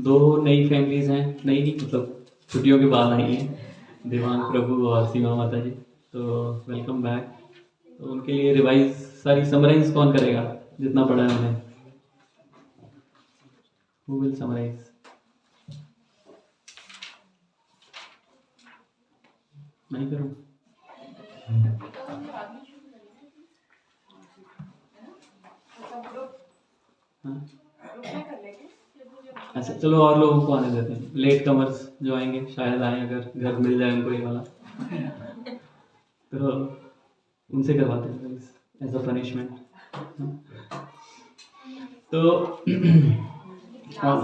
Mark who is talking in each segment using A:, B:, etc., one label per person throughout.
A: दो नई फैमिलीज हैं, नई नहीं मतलब छुट्टियों के बाद आई हैं, देवांग प्रभु और सीमा माता जी। तो वेलकम बैक। तो उनके लिए रिवाइज सारी समराइज कौन करेगा जितना पढ़ा है हमने? Who will summarise? नहीं करूँ? हाँ, अच्छा चलो और लोगों को आने देते हैं, लेट कमर्स जो आएंगे शायद आए, अगर घर मिल जाए उनको ये वाला तो उनसे करवाते हैं एज अ पनिशमेंट। तो और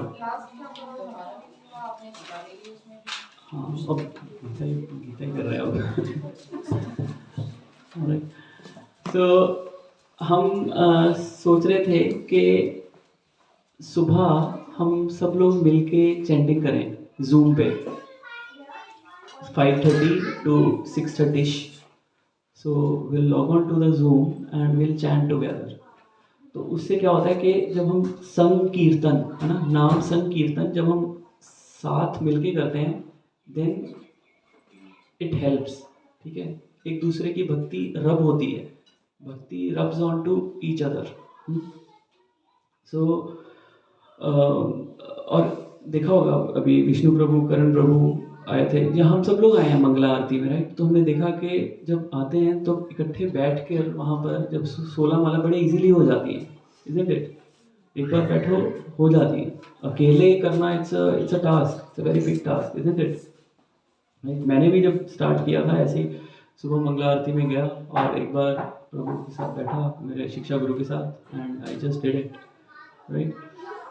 A: हाँ अब गीता ही कर रहे हैं अब। तो हम सोच रहे थे कि सुबह हम सब लोग मिलके चैंटिंग करें जूम पे 5:30 to 6:30। So will log on to the Zoom and will chant together. तो उससे क्या होता है कि जब हम संकीर्तन, है ना, नाम संकीर्तन जब हम साथ मिलके करते हैं देन इट हेल्प्स। ठीक है, एक दूसरे की भक्ति रब होती है, bhakti rubs on to each other. So और देखा होगा अभी विष्णु प्रभु करण प्रभु आए थे, जहाँ हम सब लोग आए हैं मंगला आरती में, राइट। तो हमने देखा कि जब आते हैं तो इकट्ठे बैठ कर वहाँ पर जब 16 माला बड़े इजीली हो जाती है, इजंट इट? एक बार बैठो हो जाती है, अकेले करना it's a task, it's a very big task, isn't it? मैंने भी जब स्टार्ट किया था ऐसे ही, सुबह मंगला आरती में गया और एक बार प्रभु के साथ बैठा, मेरे शिक्षा गुरु के साथ, and I just did it, right.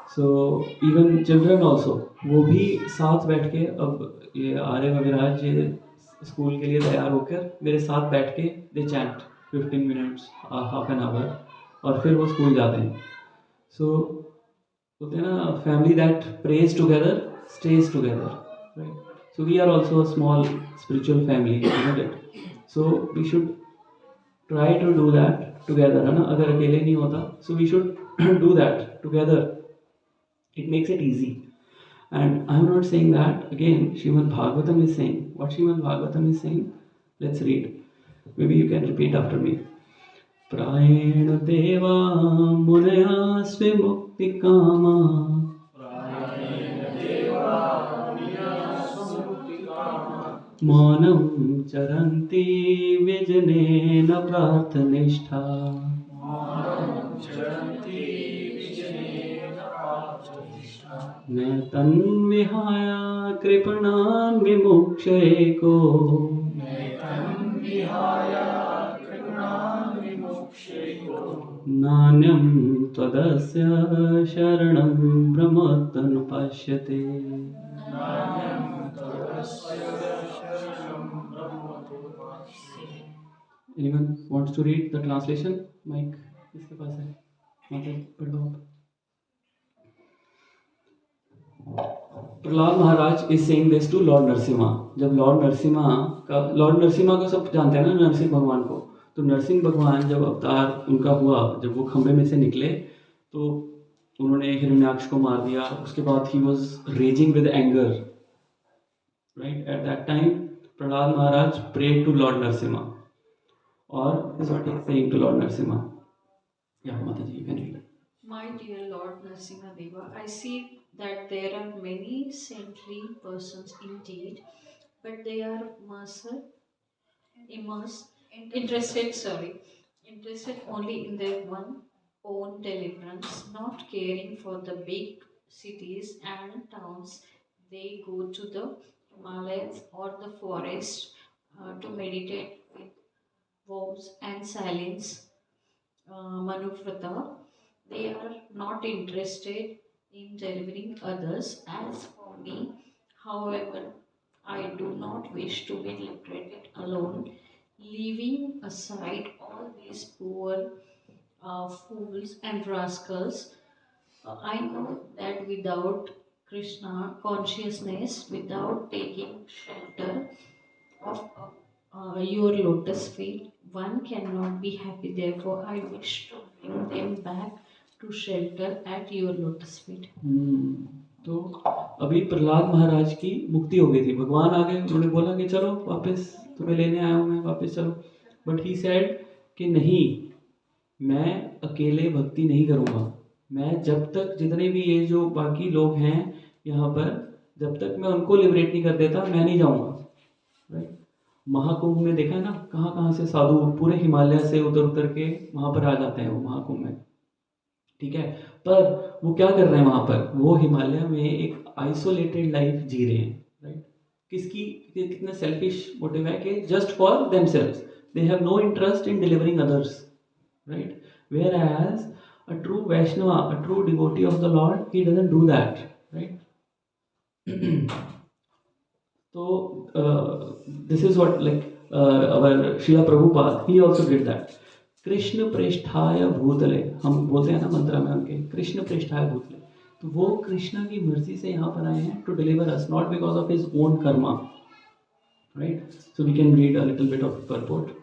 A: So even children also, वो भी साथ बैठ के, अब ये आर्य वगैरह ये स्कूल के लिए तैयार होकर मेरे साथ बैठ के they chant 15 minutes, half an hour, और फिर वो स्कूल जाते हैं। सो बोलते हैं ना, family that prays together stays together, right. So we are also a small spiritual family, isn't it? So we should try to do that together, है ना, अगर अकेले नहीं होता। So we should do that together, it makes it easy. And I'm not saying that, again Srimad Bhagavatam is saying, what Srimad Bhagavatam is saying, let's read, maybe you can repeat after me. प्रायेण देवा मुनयास्वे मुक्ति कामा, मौनं चरन्ति विजनेन प्रार्थनिष्ठा, न तन्विहाय कृपणान् विमुक्षयेको, नान्यं त्वदस्य शरणं ब्रह्मतनुपश्यते। Anyone wants to read the translation? Mike किसके पास है? माता पढ़ लो आप। Prahlad Maharaj is saying this to Lord Narasimha. जब लॉर्ड नरसिम्हा को सब जानते हैं ना, नरसिंह भगवान को। तो नरसिंह भगवान जब अवतार उनका हुआ, जब वो खंबे में से निकले तो उन्होंने हिरण्याक्ष को मार दिया। उसके बाद he was raging with anger, right. At that time Prahlad Maharaj prayed to Lord Narasimha, और this what he is saying to Lord Narasimha. या माता जी, you can read.
B: My dear Lord Narasimha, I see that there are many saintly persons indeed, but they are interested only in their own deliverance, not caring for the big cities and towns. They go to the Himalayas or the forest to meditate with vows and silence, Manuvrata. They are not interested in delivering others. As for me, however, I do not wish to be liberated alone, leaving aside all these poor fools and rascals. I know that without Krishna consciousness, without taking shelter of your lotus feet, one cannot be happy. Therefore, I wish to bring them back to shelter at your lotus feet.
A: तो अभी प्रहलाद महाराज की मुक्ति हो गई थी, भगवान आ गए, उन्होंने बोला कि चलो वापस, तुम्हें लेने आया हूँ मैं, वापस चलो। बट ही सेड कि नहीं, मैं अकेले भक्ति नहीं करूँगा। मैं जब तक जितने भी ये जो बाकी लोग हैं यहाँ पर, जब तक मैं उनको लिबरेट नहीं कर देता, मैं नहीं जाऊँगा। राइट। महाकुंभ में देखा है ना, कहाँ कहाँ से साधु पूरे हिमालय से उतर उतर के वहाँ पर आ जाते हैं वो महाकुंभ में। ठीक है, पर वो क्या कर रहे हैं वहाँ पर, वो हिमालय में एक आइसोलेटेड लाइफ जी रहे हैं। राइट। किसकी, कितना सेल्फिश मोटिव है कि just for themselves, they have no interest in delivering others. Right. Whereas a true Vaishnava, a true devotee of the Lord, he doesn't do that, right? So this is what our Srila Prabhupada, he also did that. Krishna प्रेष्ठाय भूतले, हम बोलते हैं ना मंत्र में उनके, कृष्ण प्रेष्ठाय भूतले, तो वो कृष्ण की मर्जी से यहाँ पर आए हैं to deliver us, not because of his own karma. Right? So we can read a little bit of purport.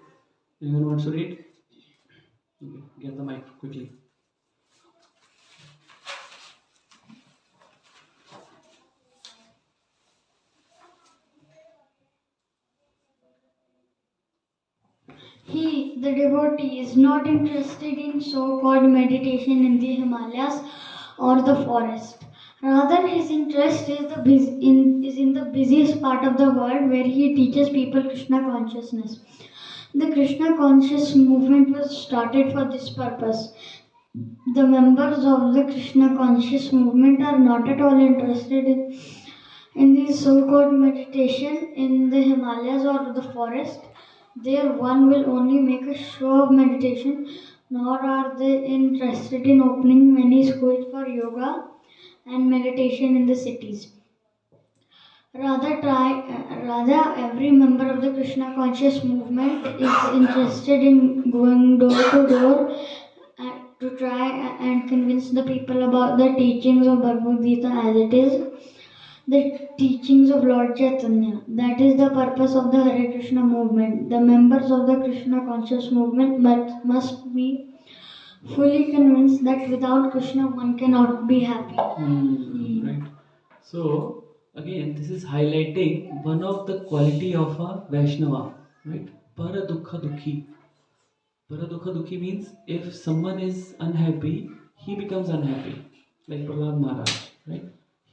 A: Anyone wants to read? Okay, get the mic quickly.
C: He, the devotee, is not interested in so-called meditation in the Himalayas or the forest. Rather, his interest is in the busiest part of the world where he teaches people Krishna consciousness. The Krishna conscious movement was started for this purpose. The members of the Krishna conscious movement are not at all interested in the so-called meditation in the Himalayas or the forest. There one will only make a show of meditation, nor are they interested in opening many schools for yoga and meditation in the cities. Rather, every member of the Krishna conscious movement is interested in going door to door to try and convince the people about the teachings of Bhagavad Gita as it is, the teachings of Lord Chaitanya. That is the purpose of the Hare Krishna movement. The members of the Krishna conscious movement must be fully convinced that without Krishna one cannot be happy.
A: Right. So again, this is highlighting one of the quality of a Vaishnava. Right. Paradukha dukhi. Paradukha dukhi means if someone is unhappy, he becomes unhappy. Like Prahlad Maharaj. Right.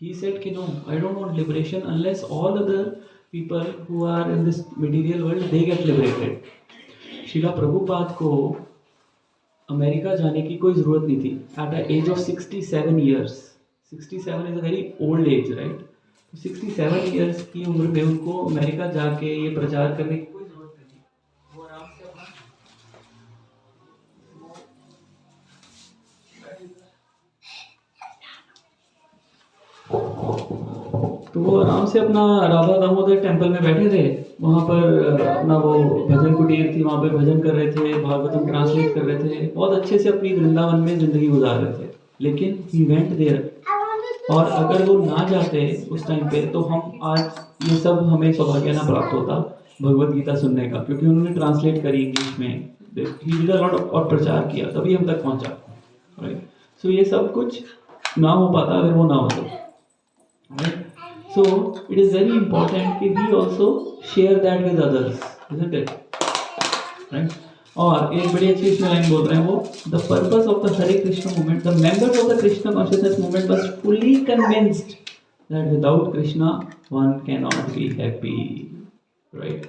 A: He said, no, I don't want liberation unless all other people who are in this material world, they get liberated. Srila Prabhupada को America जाने की कोई ज़रूरत नहीं थी. At the age of 67 years, 67 is a very old age, right. तो 67 years की उम्र में उनको अमेरिका जाके ये प्रचार करने की कोई ज़रूरत नहीं थी. वो आराम से अपना राधा दामोदर टेम्पल में बैठे थे. वहाँ पर अपना वो भजन कुटीर थी, वहाँ पर भजन कर रहे थे, भागवतम ट्रांसलेट कर रहे थे, बहुत अच्छे से अपनी वृंदावन में ज़िंदगी गुजार रहे थे. लेकिन ही वेंट देयर, और अगर वो ना जाते उस टाइम पे तो हम आज ये सब हमें सौभाग्य ना प्राप्त होता भगवत गीता सुनने का, क्योंकि उन्होंने ट्रांसलेट करी इंग्लिश में, ही डिड अ लॉट और प्रचार किया, तभी हम तक पहुँचा. राइट. सो ये सब कुछ ना हो पाता अगर वो ना हो तो. Right. So it is very important that we also share that with others, isn't it? Right? और एक बड़ी अच्छी इसमें लाइन बोल रहे हैं वो, the purpose of the Hare Krishna movement, the members of the Krishna consciousness movement was fully convinced that without Krishna one cannot be happy. Right?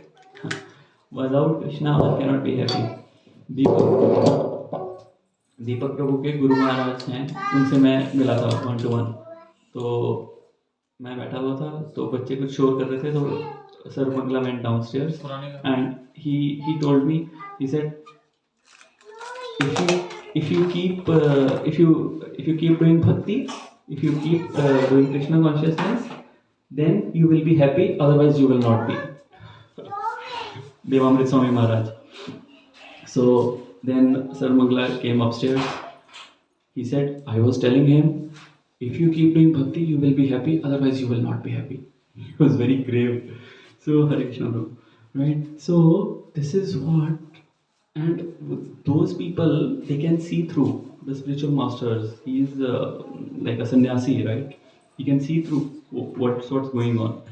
A: Without Krishna one cannot be happy. दीपक प्रभु के गुरु महाराज हैं, उनसे मैं मिला था 1-to-1. तो मैं बैठा हुआ था, तो बच्चे कुछ शोर कर रहे थे, तो sir Mangala went downstairs and he told me, he said, if you keep doing bhakti, if you keep doing Krishna consciousness, then you will be happy, otherwise you will not be. Devamrit Swami Maharaj. So then Sir Mangla came upstairs. He said, I was telling him, if you keep doing bhakti, you will be happy, otherwise you will not be happy. He was very grave. So, Hare Krishna Prabhu. Right? So, this is what, and those people, they can see through the spiritual masters. He is like a sannyasi, right? he can see through what's going on.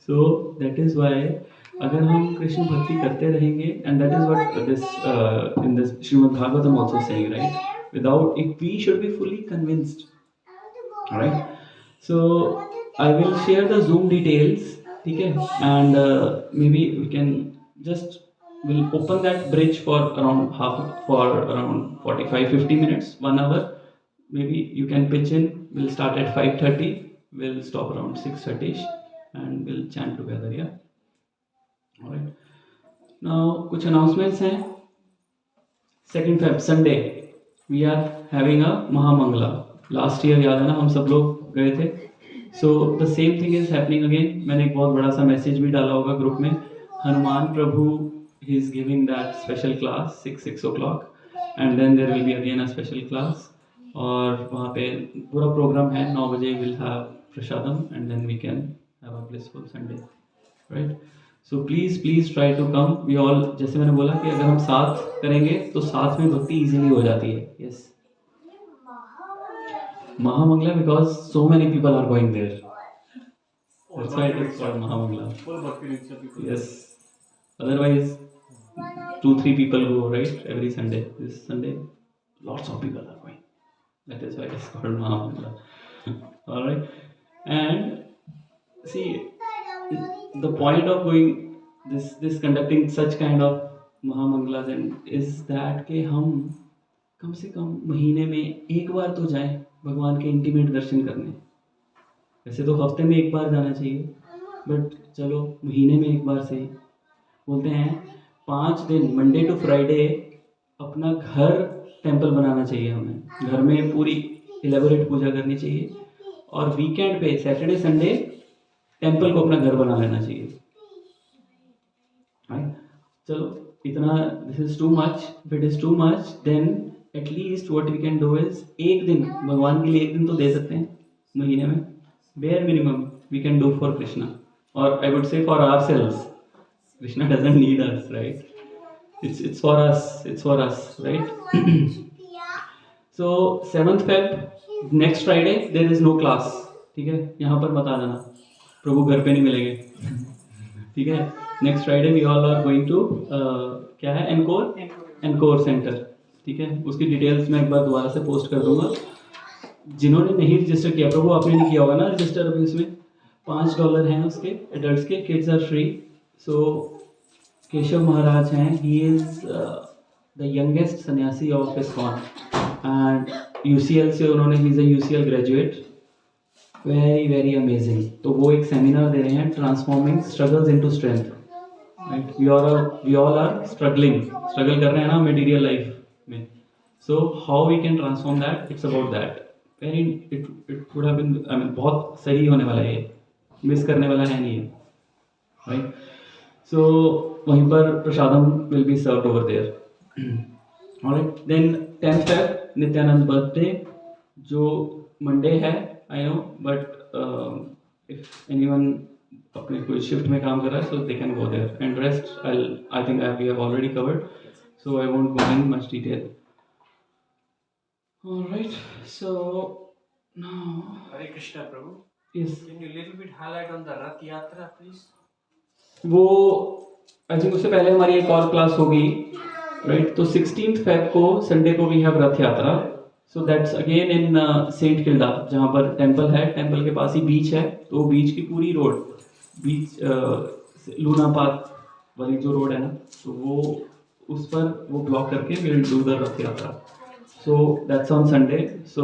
A: So that is why अगर हम कृष्ण भक्ति करते रहेंगे, and that is what this in this Srimad Bhagavatam also saying, right? Without, if we should be fully convinced, right? So I will share the Zoom details, ठीक है? And maybe we can just we'll open that bridge for around 45-50 minutes, 1 hour. Maybe you can pitch in. We'll start at 5:30. We'll stop around 6:30, and we'll chant together. Yeah. All right. Now, कुछ announcements हैं. 2nd Feb Sunday, we are having a Mahamangala. Last year याद है ना, हम सब लोग गए थे. So the same thing is happening again. मैंने एक बहुत बड़ा सा मैसेज भी डाला होगा ग्रुप में. हनुमान प्रभु he is giving that special class 6 o'clock, and then there will be again a special class. और वहाँ पे पूरा प्रोग्राम है. 9 बजे we'll have prasadam, and then we can have a blissful Sunday, right? So please try to come. We all, जैसे मैंने बोला कि अगर हम साथ करेंगे तो साथ में भक्ति easily हो जाती है. Yes. Mahamangala, because so many people are going there. That's why it is called Mahamangala.
D: Full Bhakti Riksha people.
A: Yes. Otherwise, 2-3 people go, right? Every Sunday. This Sunday, lots of people are going. That is why it is called Mahamangala. All right. And see, the point of going this conducting such kind of Mahamangalas and is that कि हम कम से कम महीने में एक बार तो जाएं भगवान के इंटीमेट दर्शन करने. वैसे तो हफ्ते में एक बार जाना चाहिए, बट चलो महीने में एक बार से ही. बोलते हैं 5 दिन मंडे टू फ्राइडे अपना घर टेंपल बनाना चाहिए. हमें घर में पूरी इलेबोरेट पूजा करनी चाहिए, और वीकेंड पे सैटरडे संडे टेंपल को अपना घर बना लेना चाहिए. right? चलो इतना, this is too much. If it is too much then at least what we can do is एक दिन भगवान के लिए एक दिन तो दे सकते हैं महीने में. bare minimum we can do for Krishna, or I would say for ourselves. Krishna doesn't need us, right? It's for us, right? So 7th Feb next Friday there is no class. ठीक है, यहाँ पर मत आ जाना, प्रभु घर पे नहीं मिलेंगे. ठीक है. Next Friday we all are going to क्या है, एनकोर सेंटर. ठीक है, उसकी डिटेल्स मैं एक बार दोबारा से पोस्ट कर दूंगा. जिन्होंने नहीं रजिस्टर किया, प्रभु आपने नहीं किया होगा ना रजिस्टर अभी, उसमें $5 हैं उसके, एडल्ट्स के. Kids are free. So Keshav Maharaj हैं, he is the youngest sannyasi of ISKCON, and UCL से उन्होंने, he is a UCL graduate. Very amazing. तो वो एक सेमिनार दे रहे हैं, transforming struggles into strength. Right, we all are struggle कर रहे हैं ना मटेरियल लाइफ में. So how we can transform that, it's about that. Very it would have been, I mean बहुत सही होने वाला है, ये मिस करने वाला है नहीं है. राइट. सो वहीं पर prasadam will be served over there. Alright. Then 10th Feb Nityananda birthday, जो मंडे है, I know, but if anyone अपने कोई शिफ्ट में काम कर रहा है, so they can go there. And rest I think we have already covered, so I won't go in much detail. All right, so now,
D: Hare Krishna Prabhu.
A: yes,
D: Can you little bit highlight on the Rath Yatra, please?
A: वो I think उससे पहले हमारी एक और class होगी, right? तो 16th Feb को Sunday को we have Rath Yatra. So that's again in Saint Kilda, जहाँ पर टेंपल है. टेंपल के पास ही बीच है, तो बीच की पूरी रोड, बीच लूना पार्क वाली जो रोड है ना, तो वो उस पर वो ब्लॉक करके विल डू द रथ यात्रा. So that's on Sunday. So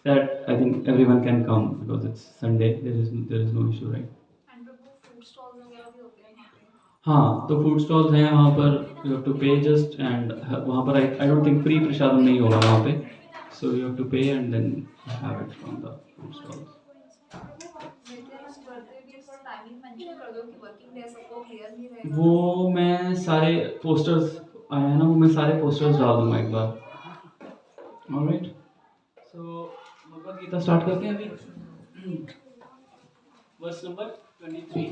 A: that I think everyone can come because it's Sunday. There is no issue, right?
E: And food stalls वगैरह भी होते हैं यहाँ पे.
A: हाँ, तो फूड स्टॉल्स हैं वहाँ पर. You have to pay just, and वहाँ पर I don't think free प्रसादम नहीं होगा वहाँ पे. So you have to pay and then have it from the food stalls.
E: Timing mention कर दो कि वर्किंग डे सबको क्लियर नहीं रहेगा.
A: वो मैं सारे पोस्टर्स आए हैं ना, वो मैं सारे पोस्टर्स डाल दूँगा एक बार. All right. So Bhagavad Gita start करते हैं अभी. Verse number 23.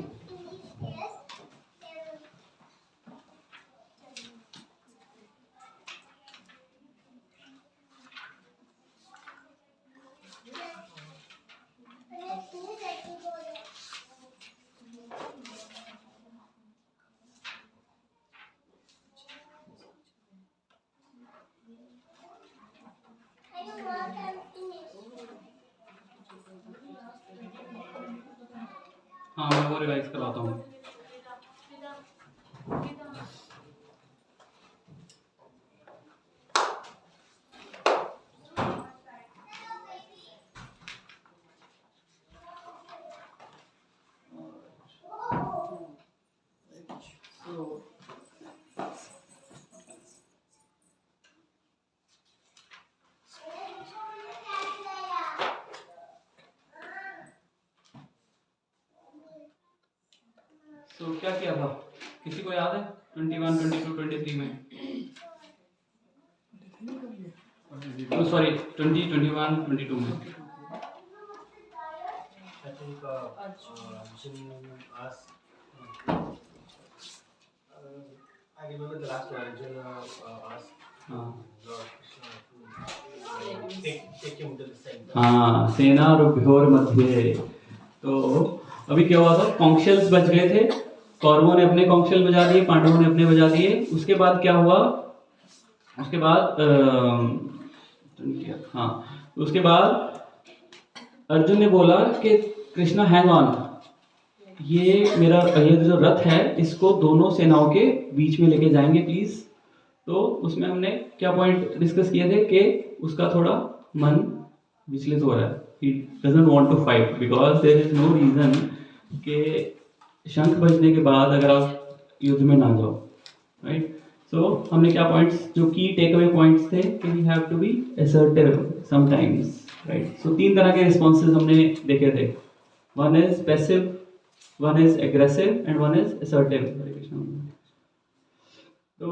A: हाँ मैं वो रिवाइज करवाता हूँ. तो क्या किया था किसी को याद है 21, 22, 23 में? सॉरी 20, 21, 22 में.
D: I think Arjun asked. I remember the last one. Arjun asked
A: हाँ
D: Lord Krishna to take him to the center.
A: हाँ सेनारुभ्योर मध्ये. तो अभी क्या हुआ था, कॉन्क्शल्स बच गए थे. कौरवों ने अपने कॉन्क्शल बजा दिए, पांडवों ने अपने बजा दिए. उसके बाद क्या हुआ, उसके बाद हाँ उसके बाद अर्जुन ने बोला कि कृष्णा हैंग ऑन, ये जो रथ है इसको दोनों सेनाओं के बीच में लेके जाएंगे प्लीज. तो उसमें हमने क्या पॉइंट डिस्कस किए थे कि उसका थोड़ा मन विचलित हो रहा है. He doesn't want to fight because there is no reason कि शंख बजने के बाद अगर आप युद्ध में ना जाओ, राइट. सो हमने क्या पॉइंट्स, जो की टेक अवे पॉइंट्स थे कि we have to be assertive sometimes, right. So 3 तरह के रिस्पॉन्सेज हमने देखे थे. One is passive, one is aggressive and one is assertive. Hare Krishna. तो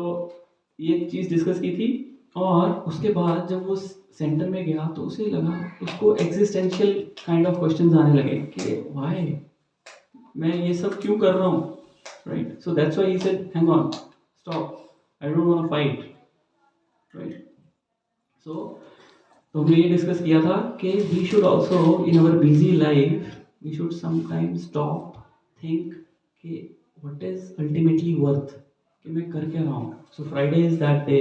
A: ये चीज़ डिस्कस की थी. और उसके बाद जब वो सेंटर में गया तो उसे लगा, उसको एग्जिस्टेंशियल काइंड ऑफ क्वेश्चंस आने लगे कि व्हाई, मैं ये सब क्यों कर रहा हूँ, right. So that's why he said hang on, stop, I don't want to fight, right. So तो हमने ये डिस्कस किया था कि we should also in our busy life we should sometimes stop, think कि व्हाट इज अल्टीमेटली वर्थ, कि मैं कर क्या रहा हूँ. So Friday is that day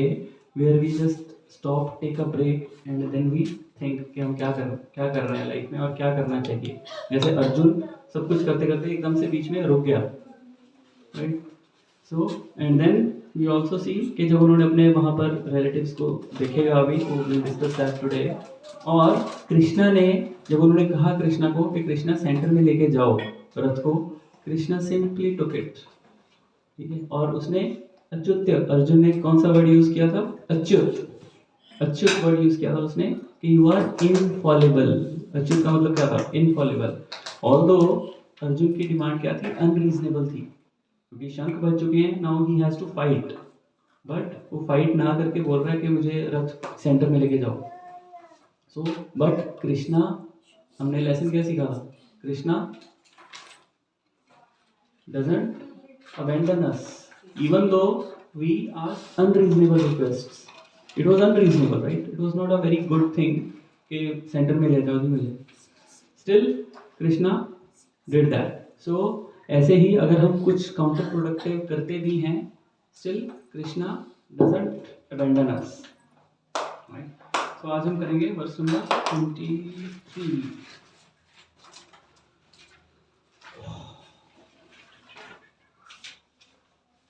A: where we just stop, take a break and then we think कि हम क्या कर रहे हैं लाइफ में और क्या करना चाहिए. जैसे अर्जुन सब कुछ करते करते एकदम से बीच में रुक गया, right. So and then we also see कि जब उन्होंने अपने वहाँ पर रिलेटिव्स को देखेगा, अभी वो विल डिस्कस दैट टुडे. और कृष्णा ने, जब उन्होंने कहा कृष्णा को कि कृष्णा सेंटर में लेके जाओ रथ को, कृष्णा सिंपली टुक इट, ठीक है. और उसने अच्युत, अर्जुन ने कौन सा वर्ड यूज किया था, अच्युत, अच्युत वर्ड यूज किया था उसने कि यू आर इनफॉलेबल. अच्युत का मतलब क्या था, इनफॉलेबल. ऑल्दो अर्जुन की डिमांड क्या थी, अनरीजनेबल थी, क्योंकि शंख बज चुके हैं, now he has to fight. But वो फाइट ना करके बोल रहा है कि मुझे रथ सेंटर में लेके जाओ. सो बट कृष्णा, हमने लेसन क्या सीखा था, Krishna doesn't abandon us even though we ask unreasonable requests. It was unreasonable, right? It was not a very good thing कि सेंटर में ले जाओ जी मुझे. Still Krishna did that. So ऐसे ही अगर हम कुछ काउंटर प्रोडक्टिव करते भी हैं, still Krishna doesn't abandon us, right? So आज हम करेंगे वर्स नंबर 23.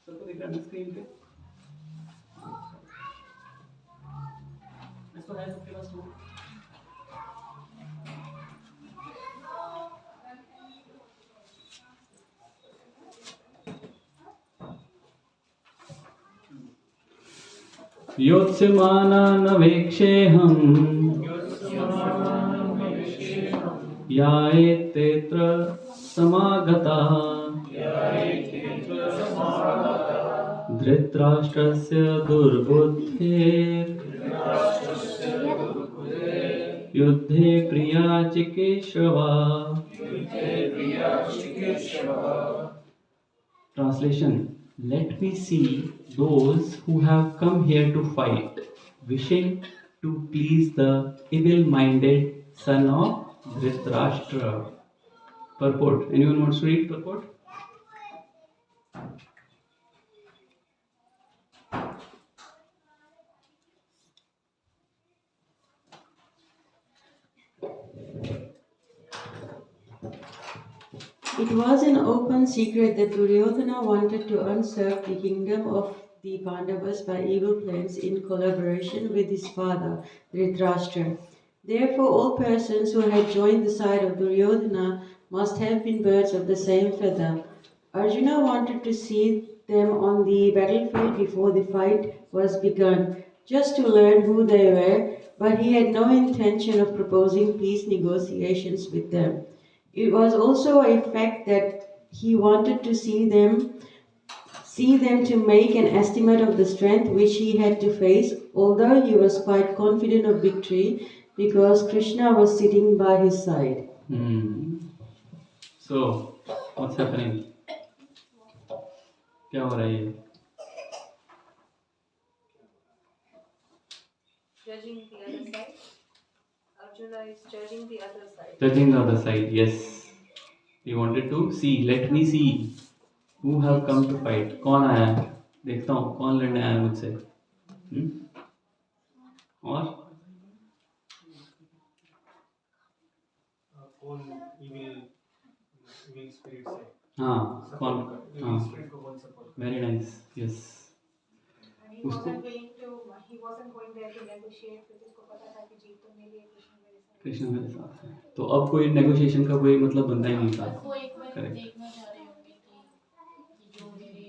A: सबको दिख रहा है स्क्रीन पे? इसको है सबके पास तो? योत्स्यमानानवेक्षेऽहं यायेतेऽत्र समागताः धृतराष्ट्रस्य दुर्बुद्धेर् युद्धे प्रिया चिकीर्षवा. Translation: Let me see those who have come here to fight, wishing to please the evil-minded son of Dhritarashtra. Purport. Anyone wants to read purport?
F: It was an open secret that Duryodhana wanted to usurp the kingdom of the Pandavas by evil plans in collaboration with his father, Dhritarashtra. Therefore, all persons who had joined the side of Duryodhana must have been birds of the same feather. Arjuna wanted to see them on the battlefield before the fight was begun, just to learn who they were, but he had no intention of proposing peace negotiations with them. It was also a fact that he wanted to see them to make an estimate of the strength which he had to face, although he was quite confident of victory because Krishna was sitting by his side.
A: So, what's happening? क्या हो रहा है ये?
E: Judging the other side. Arjuna is judging the other side.
A: Judging the other side, yes. He wanted to see, let me see who have come to fight. कौन आया है? देखता हूँ कौन लड़ने आया है मुझसे. और
D: कौन evil spirits है?
A: हाँ कौन? हाँ
D: Evil spirit को कौन support?
A: very nice, yes.
E: And he
A: उसको
E: wasn't willing to, he wasn't going there to negotiate because उसको पता था कि जीत तो मेरी है,
A: कृष्ण मेरे साथ है. तो अब कोई नेगोशिएशन का कोई मतलब बनता ही नहीं था.
G: वो एक बार
A: Correct.
G: देखना चाह रहे होंगे कि जो मेरे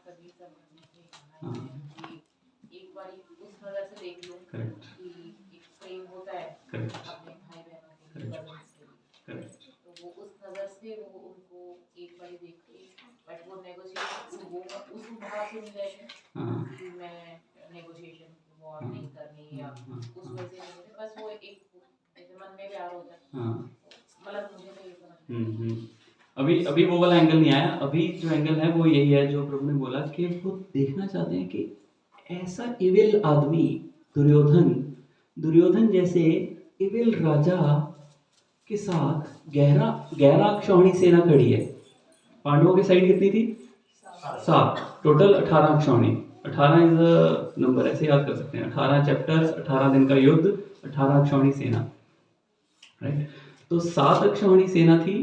G: कभी संबंधी थे
A: हाँ.
G: कि एक बार उस नज़र से देख लूं
A: Correct.
G: कि एक प्रेम होता है
A: Correct.
G: अपने भाई बहनों के
A: Correct.
G: cousins के लिए,
A: Correct.
G: तो वो उस नज़र से वो उनको एक बार देख के, बट वो नेगोशिएशन वो उस भाव से नहीं रहे
A: हाँ.
G: कि मैं नेगोशिएशन वॉर
A: हाँ.
G: नहीं करनी या
A: हाँ.
G: उस वजह से नहीं होते, बस वो एक जैसे मन में प्यार होता है,
A: हाँ.
G: मतलब मुझे तो ये समझ
A: अभी वो वाला एंगल नहीं आया. अभी जो एंगल है वो यही है जो प्रभु ने बोला कि वो देखना चाहते हैं कि ऐसा इविल आदमी दुर्योधन जैसे इविल राजा के साथ गहरा अक्षौहिणी सेना खड़ी है. पांडवों की साइड कितनी थी? 7. टोटल 18 अक्षौहिणी. 18 इज अ नंबर, ऐसे याद कर सकते हैं. 18 चैप्टर्स, 18 दिन का युद्ध, 18 अक्षौहिणी सेना. राइट. तो 7 अक्षौहिणी सेना थी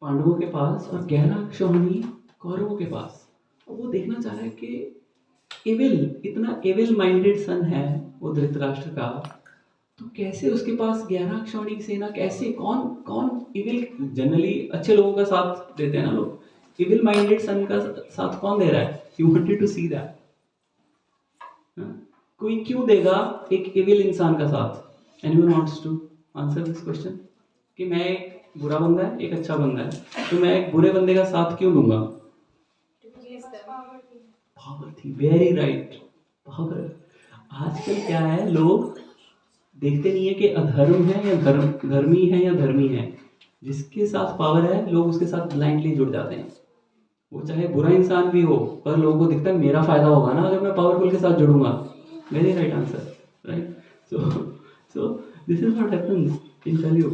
A: पांडवों के पास और 11 अक्षौहिणी कौरवों के पास. और वो देखना चाह रहा है कि इतना इविल माइंडेड सन है वो धृतराष्ट्र का, तो कैसे उसके पास 11 अक्षौहिणी सेना, कैसे कौन इविल. जनरली अच्छे लोगों का साथ देते हैं ना लोग, इविल माइंडेड सन का साथ कौन दे रहा है? You wanted to see that. कोई क्यों देगा एक इविल इंसान का साथ? Anyone wants to answer this question? कि मैं एक बुरा बंदा है, एक अच्छा बंदा है, तो मैं एक बुरे बंदे का साथ क्यों दूंगा?
E: to please them.
A: पावर थी. Very right, power. आजकल क्या है, लोग देखते नहीं है कि अधर्म है या धर्मी है या धर्मी है. जिसके साथ पावर है लोग उसके साथ ब्लाइंडली जुड़ जाते हैं. वो चाहे बुरा इंसान भी हो, पर लोगों को दिखता है मेरा फायदा होगा ना अगर मैं पावरफुल के साथ जुड़ूंगा. Very right answer. Right. So this is what happens in Kalyug.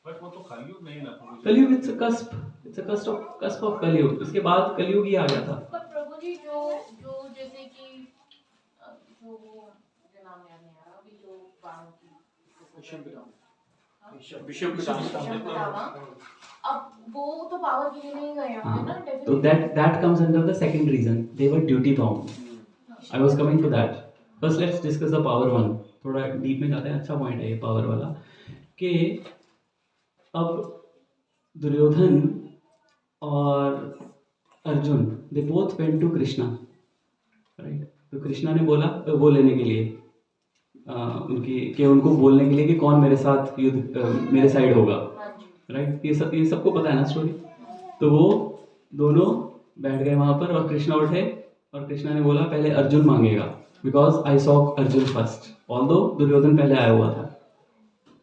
D: But वो तो कलयुग नहीं ना.
A: कलयुग इट्स अ कस्प ऑफ कलयुग. इसके बाद कलयुग ही आ गया था.
G: पर प्रभु जी जो जैसे कि जो वो मुझे नाम याद नहीं आ रहा अभी, जो बाणों की
D: विषम
G: पितामह, अब वो तो पावर के लिए नहीं गए होंगे ना.
A: तो that comes under the second reason. They were duty bound. I was coming to that. First let's discuss the power one. थोड़ा डीप में जाते हैं. अच्छा पॉइंट है ये पावर वाला कि अब दुर्योधन और Arjun they both went to Krishna. Right. तो कृष्णा ने बोला वो लेने के लिए उनको बोलने के लिए कि कौन मेरे साथ युद्ध मेरे साइड होगा. राइट. ये सबको पता है ना स्टोरी. तो वो दोनों बैठ गए वहां पर और कृष्णा उठे और कृष्णा ने बोला पहले अर्जुन मांगेगा because I saw Arjun first, although Duryodhan पहले आया हुआ था.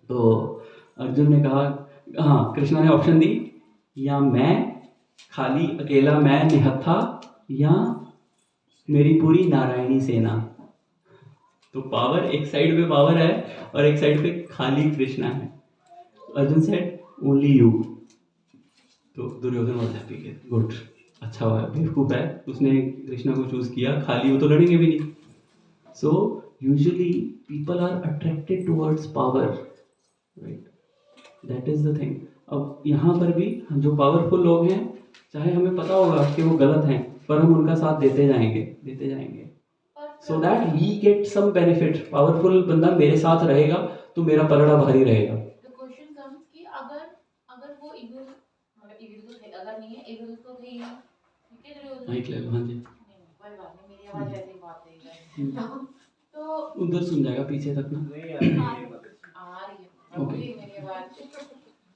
A: तो अर्जुन ने कहा, हाँ कृष्णा ने ऑप्शन दी, या मैं खाली अकेला मैं निहत्था या मेरी पूरी नारायणी सेना. तो पावर एक साइड पे पावर है और एक साइड पे खाली कृष्णा है. Arjun said only you. तो दुर्योधन वाज हैप्पी के गुड, अच्छा हुआ, बेवकूफ है उसने कृष्णा को चूज किया, खाली वो तो लड़ेंगे भी नहीं. So usually people are attracted towards power. Right. That is the thing. अब यहाँ पर भी हम जो पावरफुल लोग हैं, चाहे हमें पता होगा कि वो गलत हैं, पर हम उनका साथ देते जाएंगे so that we get some benefit. Powerful बंदा मेरे साथ रहेगा तो मेरा पलड़ा भारी रहेगा।
G: द क्वेश्चन कम्स कि अगर अगर वो इविल, मतलब इविल तो थे, अगर नहीं है इविल तो थे ही, ठीक है दुर्योधन।
A: माइक ले लो, हाँ जी।
G: नहीं कोई बात नहीं, मेरी आवाज ऐसे ही बात है तो
A: उधर सुन जाएगा पीछे तक ना।
D: नहीं यार, ये मत
G: आ रही है
A: Okay.
G: okay. मेरी आवाज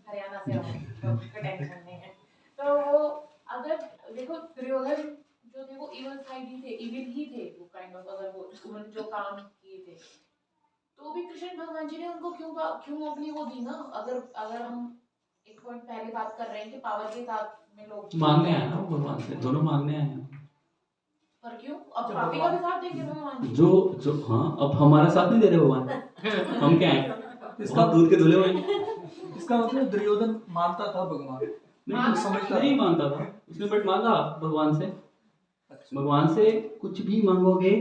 G: हरियाणा से हूँ, कोई टेंशन नहीं है। तो वो अगर देखो दुर्योधन जो थे वो इविल साइड ही थे, इविल ही थे वो काइंड ऑफ, अगर वो उन्होंने जो काम किए थे तो भी कृष्ण भगवान जी ने उनको क्यों अपनी वो दी ना। अगर अगर हम एक पॉइंट पहले बात कर रहे हैं कि पावर के साथ में लोग
A: मांगने आए ना वो भगवान से, दोनों मांगने आए हैं।
G: पर क्यों अब पापी का भी साथ देंगे भगवान जी?
A: जो हाँ, अब हमारा साथ नहीं दे रहे भगवान, हम क्या हैं, इसका दूध के धुले हुए हैं।
H: इसका मतलब दुर्योधन मानता था भगवान,
A: नहीं,
H: समझता
A: नहीं मानता था उसने, बट मांगा भगवान से। भगवान से कुछ भी मांगोगे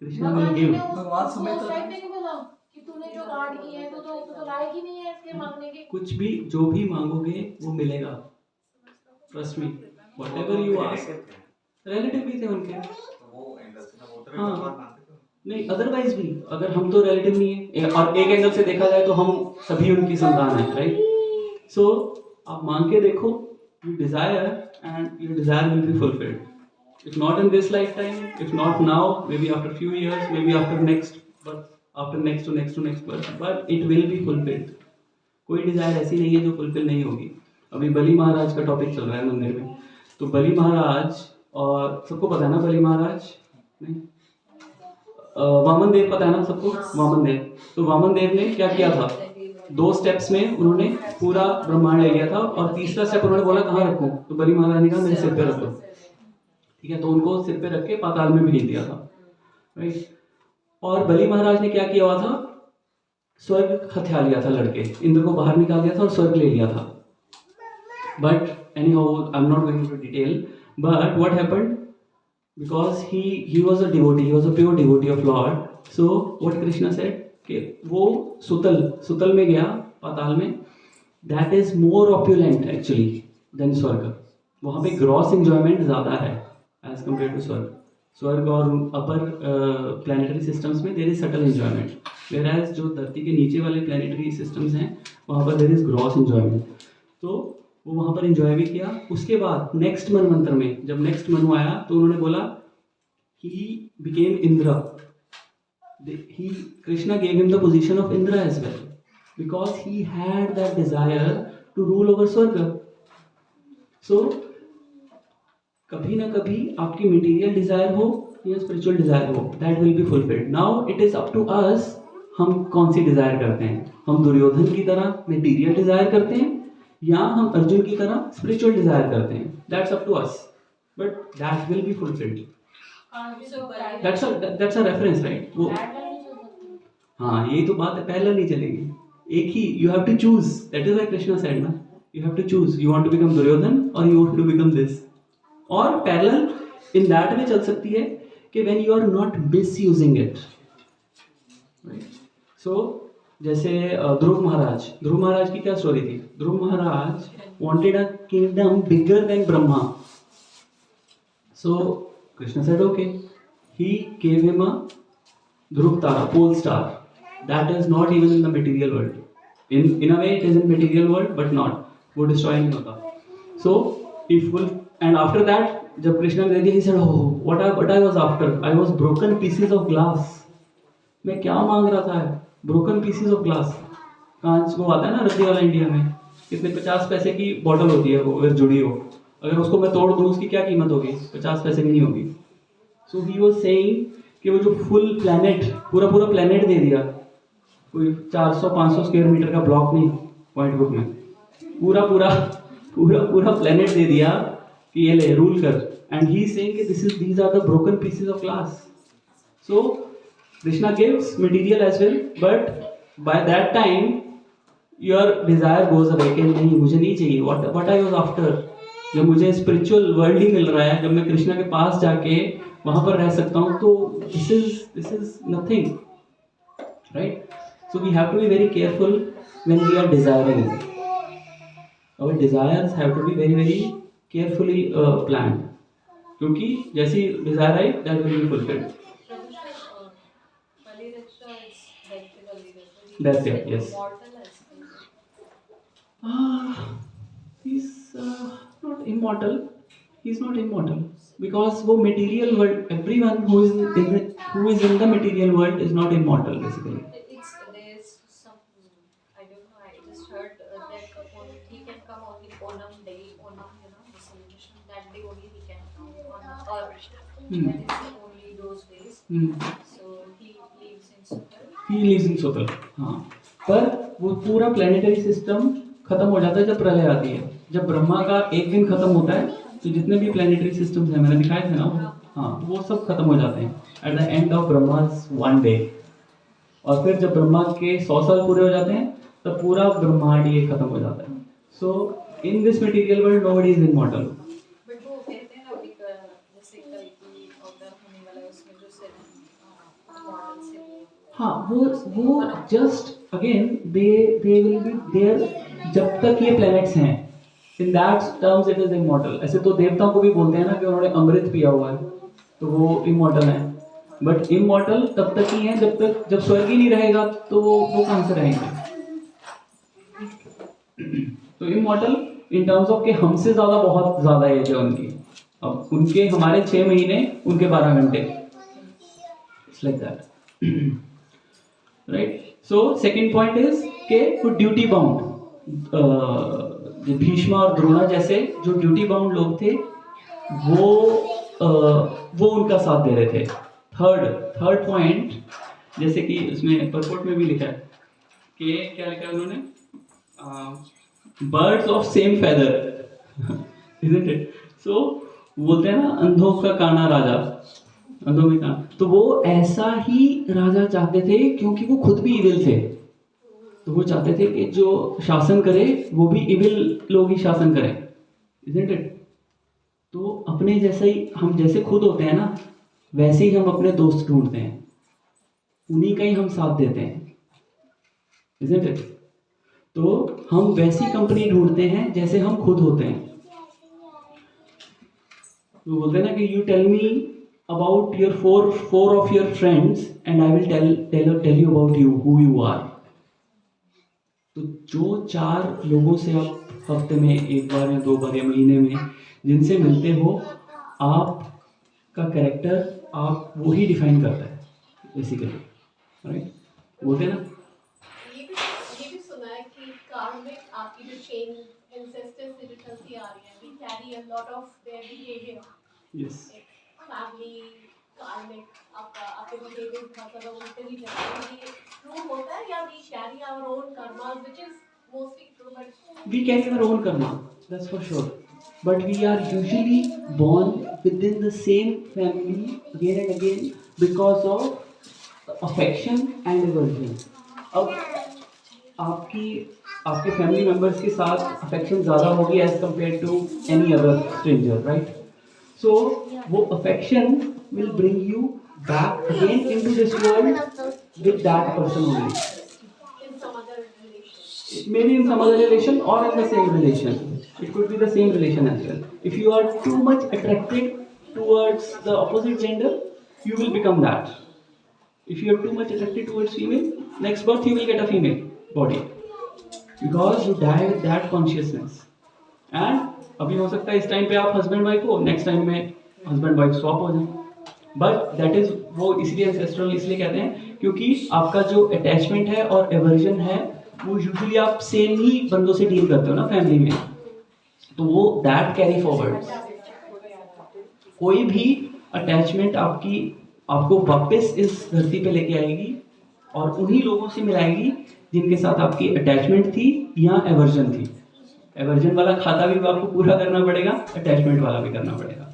A: कृष्णा विल
G: भगवान जी
A: गिव।
G: ने
H: भगवान
G: उस
H: समझता
G: टाइम
H: था।
G: पे क्यों बोला कि तूने जो कांड किए हैं तो लायक ही नहीं है इसके मांगने के?
A: कुछ भी जो भी मांगोगे वो मिलेगा, trust me, whatever you ask. Relative भी थे उनके,
D: वो एंगल से ना वो तो
A: हाँ।
D: भगवान मानते थे।
A: नहीं अदरवाइज भी, अगर हम तो रिलेटिव नहीं है, और एक एंगल से देखा जाए तो हम सभी उनकी संतान है, राइट। सो आप मांग के देखो, you desire and your desire will be fulfilled. If not in this lifetime, if not now, maybe after few years, maybe after next birth, after next to next to next birth, but it will be fulfilled. कोई Dzire ऐसी नहीं है जो fulfil नहीं होगी। अभी बलि महाराज का topic चल रहा है मंदिर में, तो बलि महाराज, और सबको पता है ना बलि महाराज, नहीं वामन देव पता है ना सबको, वामन देव। तो वामन देव ने क्या किया था, 2 स्टेप्स में उन्होंने पूरा ब्रह्मांड ले लिया था, और तीसरा स्टेप उन्होंने बोला कहाँ रखूं, तो बलि महाराज ने कहा मेरे सिर पे रख दो, ठीक है। तो उनको सिर पे रख के पाताल में भेज दिया था, राइट। और बलि महाराज ने क्या किया हुआ था, स्वर्ग हथिया लिया था लड़के, इंद्र को बाहर निकाल दिया था और स्वर्ग ले लिया था। But anyhow I am not going to detail, but what happened, because he was a devotee, he was a pure devotee of Lord. So what Krishna said कि वो सुतल में गया, पाताल में, that is more opulent actually than स्वर्ग। वहाँ पे gross enjoyment ज़्यादा है एज कम्पेयर टू स्वर्ग। स्वर्ग और अपर प्लानिटरी सिस्टम्स में there is subtle enjoyment, whereas जो धरती के नीचे वाले प्लानिटरी सिस्टम्स हैं वहाँ पर देर इज ग्रॉस एंजॉयमेंट। तो वो वहाँ पर एंजॉय भी किया। उसके बाद नेक्स्ट मनवंतर में जब नेक्स्ट मनु आया तो उन्होंने बोला he became Indra, he Krishna gave him the position of Indra as well because he had that desire to rule over swarga. So कभी ना कभी आपकी मटेरियल डिजायर हो या स्पिरिचुअल डिजायर हो, that will be fulfilled. Now it is up to us, हम कौन सी Dzire करते हैं। हम दुर्योधन की तरह मटेरियल डिजायर करते हैं या हम अर्जुन की तरह स्पिरिचुअल डिजायर करते हैं, that's up to us, but that will be fulfilled. That's a reference, right. वो हाँ, यही तो बात है, पैरेलल नहीं चलेगी, एक ही, you have to choose, that is why Krishna said ना, you have to choose, you want to become Duryodhana और you want to become this. और पैरेलल इन दैट वे चल सकती है कि when you are not misusing it, right. So जैसे ध्रुव महाराज की क्या स्टोरी थी। Dhruv Maharaj wanted a kingdom bigger than Brahma, so Krishna said okay, he gave him अ ध्रुव तारा, pole star, that is not even in the material world, in a way it is in material world but not, वो destroy नहीं होता। So if will, and after that जब कृष्णा ने दे दिया, he said oh what I was after, I was broken pieces of glass, मैं क्या मांग रहा था, broken pieces of glass, कांच वो आता है ना रद्दी वाला इंडिया में, कितने 50 पैसे की बॉटल होती है वो, अगर जुड़ी हो, अगर उसको मैं तोड़ दूँ उसकी क्या कीमत होगी, 50 पैसे की नहीं होगी। So he was saying कि वो जो फुल प्लेनेट, पूरा प्लेनेट दे दिया, कोई 400-500 स्क्वायर मीटर का ब्लॉक नहीं, पॉइंट बुक में पूरा प्लेनेट दे दिया कि ये ले रूल कर, एंड ही सेइंग कि these are the broken pieces of glass. So Krishna gives material as well, but by that time your desire goes away कि नहीं, मुझे नहीं चाहिए what I was after, जब मुझे स्पिरिचुअल वर्ल्ड ही मिल रहा है, जब मैं कृष्णा के पास जाके वहां पर रह सकता हूँ, तो this is nothing, right? So we have to be very careful when we are desiring. our desires have to be very very carefully planned, क्योंकि जैसी desire I that will be fulfilled.
E: Baliraksha is like the Baliraksha.
A: That's it, yes.
E: Immortal as
A: He's not immortal. He's not immortal because वो material world. Everyone who is in the material world is not immortal basically.
E: it's there's some I don't know. I just heard that he can come on the Onam day, Onam, the celebration that day only he can come on Earth.
A: Hmm.
E: That is only those days.
A: Hmm.
E: So he lives in Sutal.
A: He lives in Sutal. हाँ. पर वो पूरा planetary system खत्म हो जाता है जब प्रलय आती है. जब ब्रह्मा का एक दिन खत्म होता है तो जितने भी प्लेनेटरी सिस्टम्स हैं मैंने दिखाए थे ना हाँ वो सब खत्म हो जाते हैं at the end of Brahma's one day. और फिर जब ब्रह्मा के 100 साल पूरे हो जाते हैं तब पूरा ब्रह्मांड ये खत्म हो जाता है. So in this material world nobody is immortal.
E: But वो कहते हैं ना अभी जैसे कल्कि अवतार होने वाला है उसमें जो से मॉडल से
A: हाँ वो just again they will be there जब तक ये प्लैनेट्स हैं. In that terms it is immortal. ऐसे तो देवताओं को भी बोलते हैं ना कि उन्होंने अमृत पिया हुआ है तो वो इमॉर्टल है. बट इमॉर्टल तब तक ही है जब स्वर्ग ही नहीं रहेगा तो वो कहाँ से रहेंगे. तो इमॉर्टल इन टर्म्स ऑफ के हमसे ज़्यादा बहुत ज़्यादा एज है उनकी. अब उनके हमारे 6 महीने उनके 12 घंटे. It's like that. Right. So second point is के वो ड्यूटी बाउंड. भीष्म और द्रोणा जैसे जो ड्यूटी बाउंड लोग थे वो उनका साथ दे रहे थे. थर्ड पॉइंट जैसे कि उसमें परपोर्ट में भी लिखा है कि क्या लिखा है उन्होंने birds of same feather isn't it. So बोलते हैं ना अंधों का काना राजा. अंधों में काना. तो वो ऐसा ही राजा चाहते थे क्योंकि वो खुद भी इविल थे. तो वो चाहते थे कि जो शासन करे वो भी इविल लोग ही शासन करें. Isn't it. तो अपने जैसे ही हम जैसे खुद होते हैं ना वैसे ही हम अपने दोस्त ढूंढते हैं. उन्हीं का ही हम साथ देते हैं. Isn't it. तो हम वैसी कंपनी ढूंढते हैं जैसे हम खुद होते हैं. तो बोलते हैं ना कि you tell me about your four of your friends and I will tell you about you who you are. तो जो 4 लोगों से आप हफ्ते में एक बार या 2 बार या महीने में जिनसे मिलते हो आपका कैरेक्टर आप वो ही डिफाइन करता है बेसिकली. राइट. बोलते हैं ना
G: ये भी सुना है कि कार्मिक आपकी जो चेन एंसेस्टर्स से जो चलती आ रही है we carry a lot of their behaviour.
A: Yes.
G: Family karmic आपके बिहेवियर बहुत ज़्यादा उल्टे ही जाते हैं. ये ट्रू होता है या we carry our own karma which is mostly true but
A: We carry our own karma, that's for sure. But we are usually born within the same family again and again because of affection and aversion. अब आपके family members के साथ affection ज़्यादा होगी as compare to any other stranger. Right. So वो affection will bring you back again into this world with that person only.
G: in some other relation.
A: Maybe in some other relation or in the same relation. It could be the same relation as well. If you are too much attracted towards the opposite gender, you will become that. If you are too much attracted towards female, next birth you will get a female body. Because you die with that consciousness. And अभी हो सकता है इस time पे आप husband wife हो, next time में husband wife swap हो जाए. बट दैट इज वो इसलिए एंसेस्ट्रल इसलिए कहते हैं क्योंकि आपका जो अटैचमेंट है और एवर्जन है वो यूजुअली आप सेम ही बंदों से डील करते हो ना फैमिली में. तो वो दैट कैरी फॉरवर्ड. कोई भी अटैचमेंट आपको वापस इस धरती पे लेके आएगी और उन्हीं लोगों से मिलाएगी जिनके साथ आपकी अटैचमेंट थी या एवर्जन थी. एवर्जन वाला खाता भी आपको पूरा करना पड़ेगा, अटैचमेंट वाला भी करना पड़ेगा.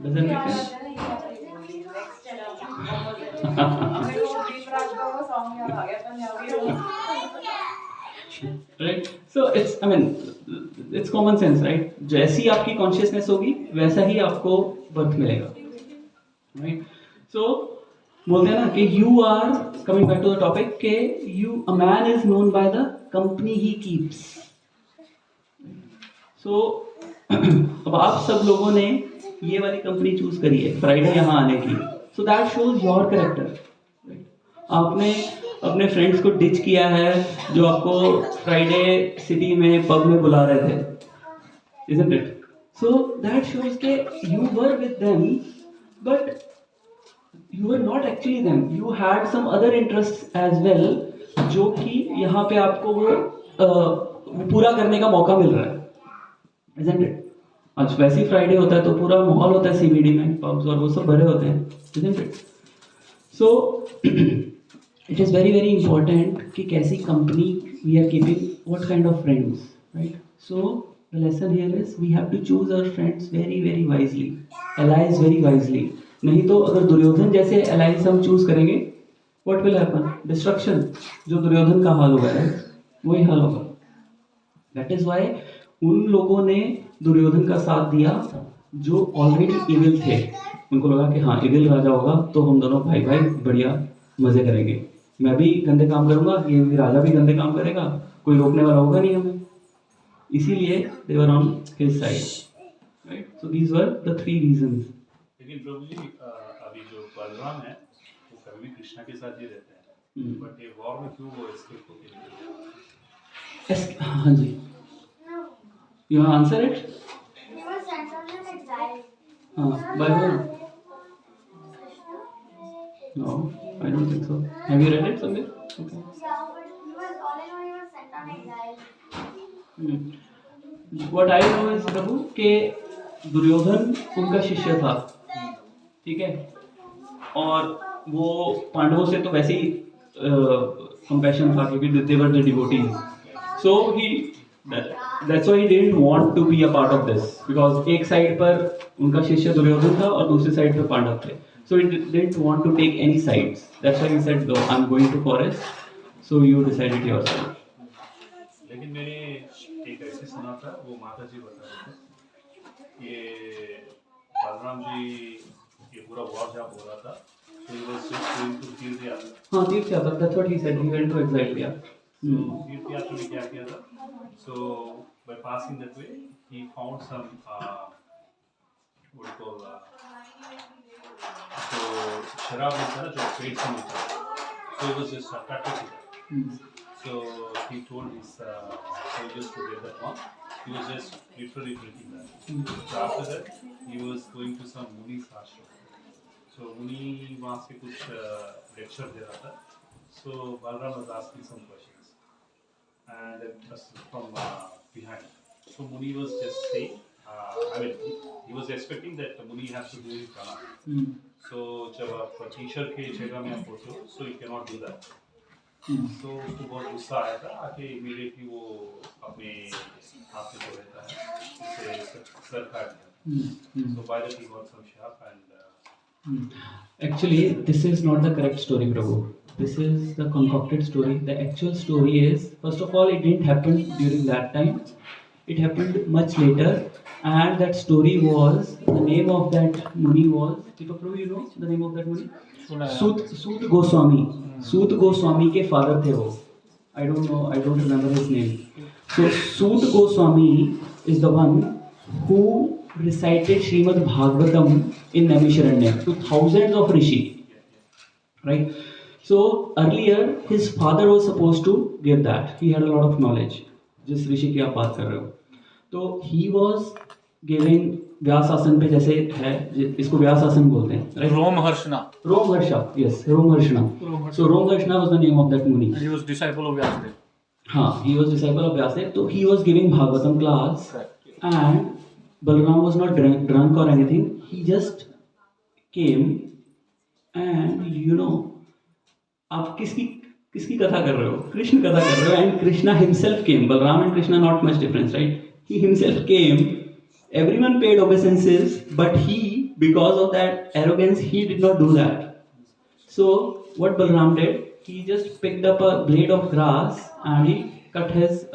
A: Doesn't make sense? Right. So it's common sense, right? जैसी आपकी consciousness होगी वैसा ही आपको birth मिलेगा. Right. So बोलते हैं ना कि you are coming back to the topic कि a man is known by the company he keeps. सो अब आप सब लोगों ने ये वाली कंपनी चूज करी है फ्राइडे यहाँ आने की, so that shows your character. आपने अपने फ्रेंड्स को डिच किया है जो आपको फ्राइडे सिटी में पब में बुला रहे थे, isn't it? So that shows that you were with them, but you were not actually them. You had some other interests as well, जो कि यहाँ पे आपको वो पूरा करने का मौका मिल रहा है, isn't it? आज वैसे ही फ्राइडे होता है तो पूरा माहौल होता है सीबीडी में, पब्स और वो सब भरे होते हैं, isn't it? So it is very very important कि कैसी company we are keeping, what kind of friends, right? So the lesson here is we have to choose our friends very very wisely, allies very wisely. नहीं तो अगर दुर्योधन जैसे allies हम choose करेंगे, what will happen? Destruction. जो दुर्योधन का हाल हुआ है वही हाल होगा. That is why उन लोगों ने दुर्योधन का साथ दिया जो ऑलरेडी इविल थे. उनको लगा कि हाँ इविल राजा होगा तो हम दोनों भाई भाई बढ़िया मजे करेंगे. मैं भी गंदे काम करूंगा, ये भी राजा भी गंदे काम करेगा, कोई रोकने वाला होगा नहीं हमें. इसीलिए they were on his side, right? So these were the 3 reasons.
D: लेकिन प्रभु जी अभी जो बलराम है वो कभी भी कृष्णा के साथ ही रहते हैं, बट ये वॉर में क्यों वो एस्केप होके निकले?
A: हाँ जी. You want to answer it?
C: He was sent on an exile.
A: हाँ, by whom? No, I don't think so. Have you read it somewhere? Okay.
C: Yeah, but he was all in all, he was sent on exile.
A: What I know is प्रभु के दुर्योधन उनका शिष्य था, ठीक है, और वो पांडवों से तो वैसे ही कंपैशन था क्योंकि they were the devotees. So that's why he didn't want to be a part of this, because एक साइड पर उनका शिष्य दुर्योधन था और दूसरी साइड पर पांडव थे. So he didn't want to take any sides. That's why he said, "No, I'm going to forest. So you decide it yourself."
D: लेकिन मैंने एक ऐसे सुना था, वो माता जी बता रहे थे, ये बलराम जी ये पूरा वॉर जब हो रहा था, so he was just going to तीर्थ यात्रा.
A: हाँ तीर्थ यात्रा. That's what he said. He went to exile. Yeah.
D: So तीर्थ यात्रा में क्या किया था? So by passing that way, he found some what do you call so शराब होता है ना जो पेट से निकलता है, so he was just attracted to that. So he told his soldiers to get that one. He was just literally drinking that. So after that, he was going to some Muni's ashram. So Muni वहाँ से कुछ lecture दे रहा था. So Balram was asking some questions, and just from behind. So Muni was just saying, I mean, he was expecting that Muni has to do his pranam. So जब आप teacher के जगह में आप होते हो, so you cannot do that. तो उसको बहुत गुस्सा आया था, आके इमीडिएटली वो अपने हाथ में रहता है, उसे सर काट दिया. So by that he got some sharp and
A: Actually, this is not the correct story, Prabhu. This is the concocted story. The actual story is, first of all, it didn't happen during that time. It happened much later, and that story was, the name of that Muni was, Deepak Prabhu, you know the name of that Muni? Sut Goswami. Sut Goswami के father थे वो. I don't know, I don't remember his name. So Sut Goswami is the one who recited Srimad Bhagavatam in Naimisharanya to thousands of rishi, right? So earlier his father was supposed to give that. He had a lot of knowledge. जिस ऋषि की आप बात कर रहे हो, तो he was giving व्यास आसन पे जैसे है, इसको व्यास आसन बोलते हैं, right?
H: Romharsana.
A: Romharsha, yes, Romharshana. So Romharshana was the name of that Muni.
H: And he was disciple of Vyasadeva.
A: हाँ, he was disciple of Vyasadeva. So he was giving Bhagavatam class, and Balaram was not drunk or anything. He just came, and you know, आप किसकी कथा कर रहे हो? कृष्ण कथा कर रहे हो. And Krishna himself came. Balaram and Krishna not much difference, right? He himself came. Everyone paid obeisances, but he, because of that arrogance, he did not do that. So what Balaram did, he just picked up a blade of grass and he cut his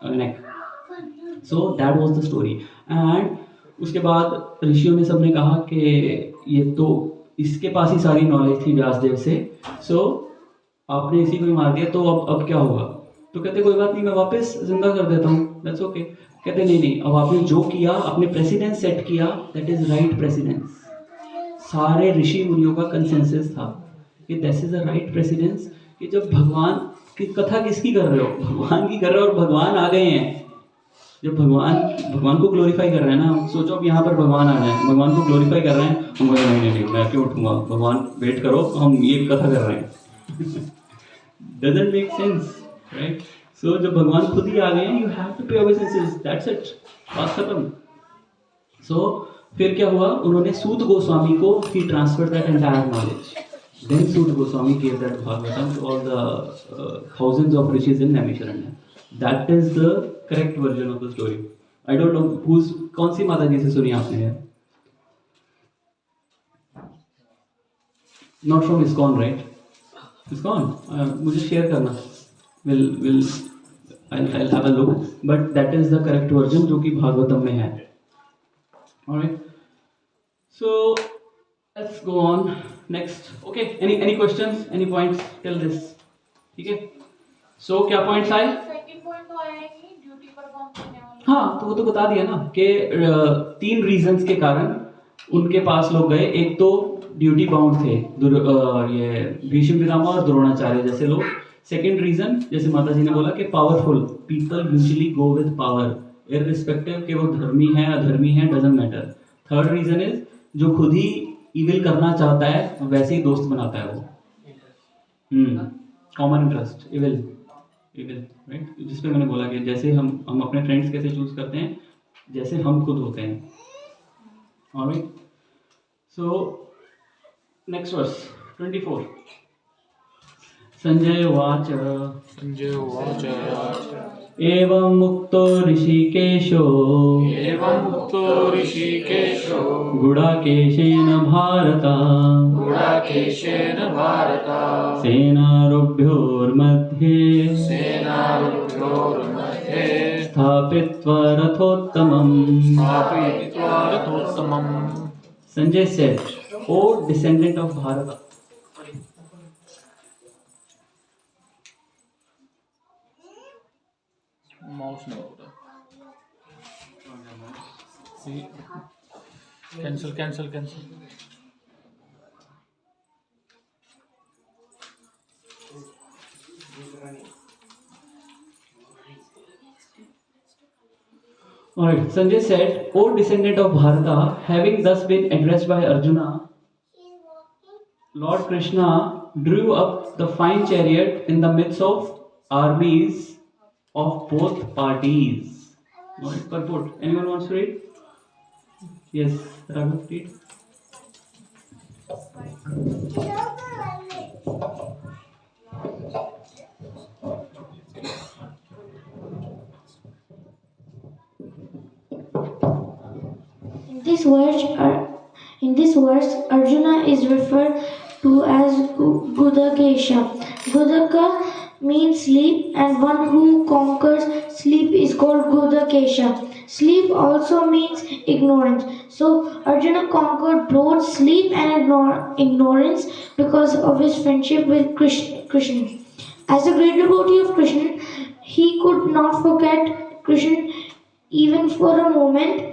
A: neck. So that was the story. And उसके बाद ऋषियों ने सबने कहा कि ये तो इसके पास ही सारी नॉलेज थी व्यासदेव से, so आपने इसी को ही मार दिया, तो अब क्या होगा? तो कहते कोई बात नहीं, मैं वापस जिंदा कर देता हूँ, that's okay. कहते नहीं नहीं, अब आपने जो किया, आपने प्रेसिडेंस सेट किया, दैट इज राइट प्रेसिडेंस. सारे ऋषि मुनियों का कंसेंसस था कि this is a right precedence. कि जब भगवान की कथा किसकी कर रहे हो, भगवान की कर रहे हो, और भगवान आ गए हैं. जब भगवान को ग्लोरीफाई कर रहे हैं ना, सोचो अब यहाँ पर भगवान आ जाए, भगवान को ग्लोरीफाई कर रहे हैं, हम बोले नहीं नहीं नहीं, मैं क्यों उठूंगा, भगवान वेट करो, हम ये कथा कर रहे हैं. Doesn't make sense, right? So जब भगवान खुद ही आ गए हैं, you have to pay obeisances, that's it, बात खत्म. सो फिर क्या हुआ, उन्होंने सूत गोस्वामी को ही transfer that entire knowledge. Then Suta Goswami gave that Bhagavatam to all the thousands of rishis in Naimisharanya. That is the correct version of the story. I don't know who's, कौन सी माता जी से सुनी आपने यार? Not from ISKCON, right? ISKCON, मुझे share करना. I'll have a look. But that is the correct version जो कि भागवतम में है. Alright. So let's go on next. Okay. Any questions? Any points till this? ठीक है. So क्या points आए?
G: सेकंड पॉइंट तो आया है कि ड्यूटी परफॉर्म करने वाले.
A: हाँ, तो वो तो बता दिया ना कि 3 रीजंस के कारण उनके पास लोग गए. एक तो ड्यूटी बाउंड थे, ये भीष्म पितामह और द्रोणाचार्य जैसे लोग. सेकंड रीजन, जैसे माता जी ने बोला कि powerful people usually go with power, irrespective कि वो धर्मी है अधर्मी है, doesn't matter. Third reason is जो खुद ही इविल करना चाहता है वैसे ही दोस्त बनाता है वो. Common interest, evil, right? जिस पे मैंने बोला कि जैसे हम अपने फ्रेंड्स कैसे चूज करते हैं, जैसे हम खुद होते हैं. Alright. So next verse 24. Sanjay उवाच एवं मुक्तो ऋषिकेशो गुडाकेशेन भारत सेनारुभ्योर्मध्ये स्थापित्वा रथोत्तमम्. Sanjay said, O descendant of Bharata.
H: Mouse नहीं होता. Cancel.
A: Alright, Sanjay said, O descendant of Bharata, having thus been addressed by Arjuna, Lord Krishna drew up the fine chariot in the midst of armies of both parties. Alright, purport. Anyone wants to read? Yes, Raghav, read.
C: In this verse, Arjuna is referred to as Gudakesha. Gudaka means sleep, and one who conquers sleep is called Gudakesha. Sleep also means ignorance. So Arjuna conquered both sleep and ignorance because of his friendship with Krishna. As a great devotee of Krishna, he could not forget Krishna even for a moment,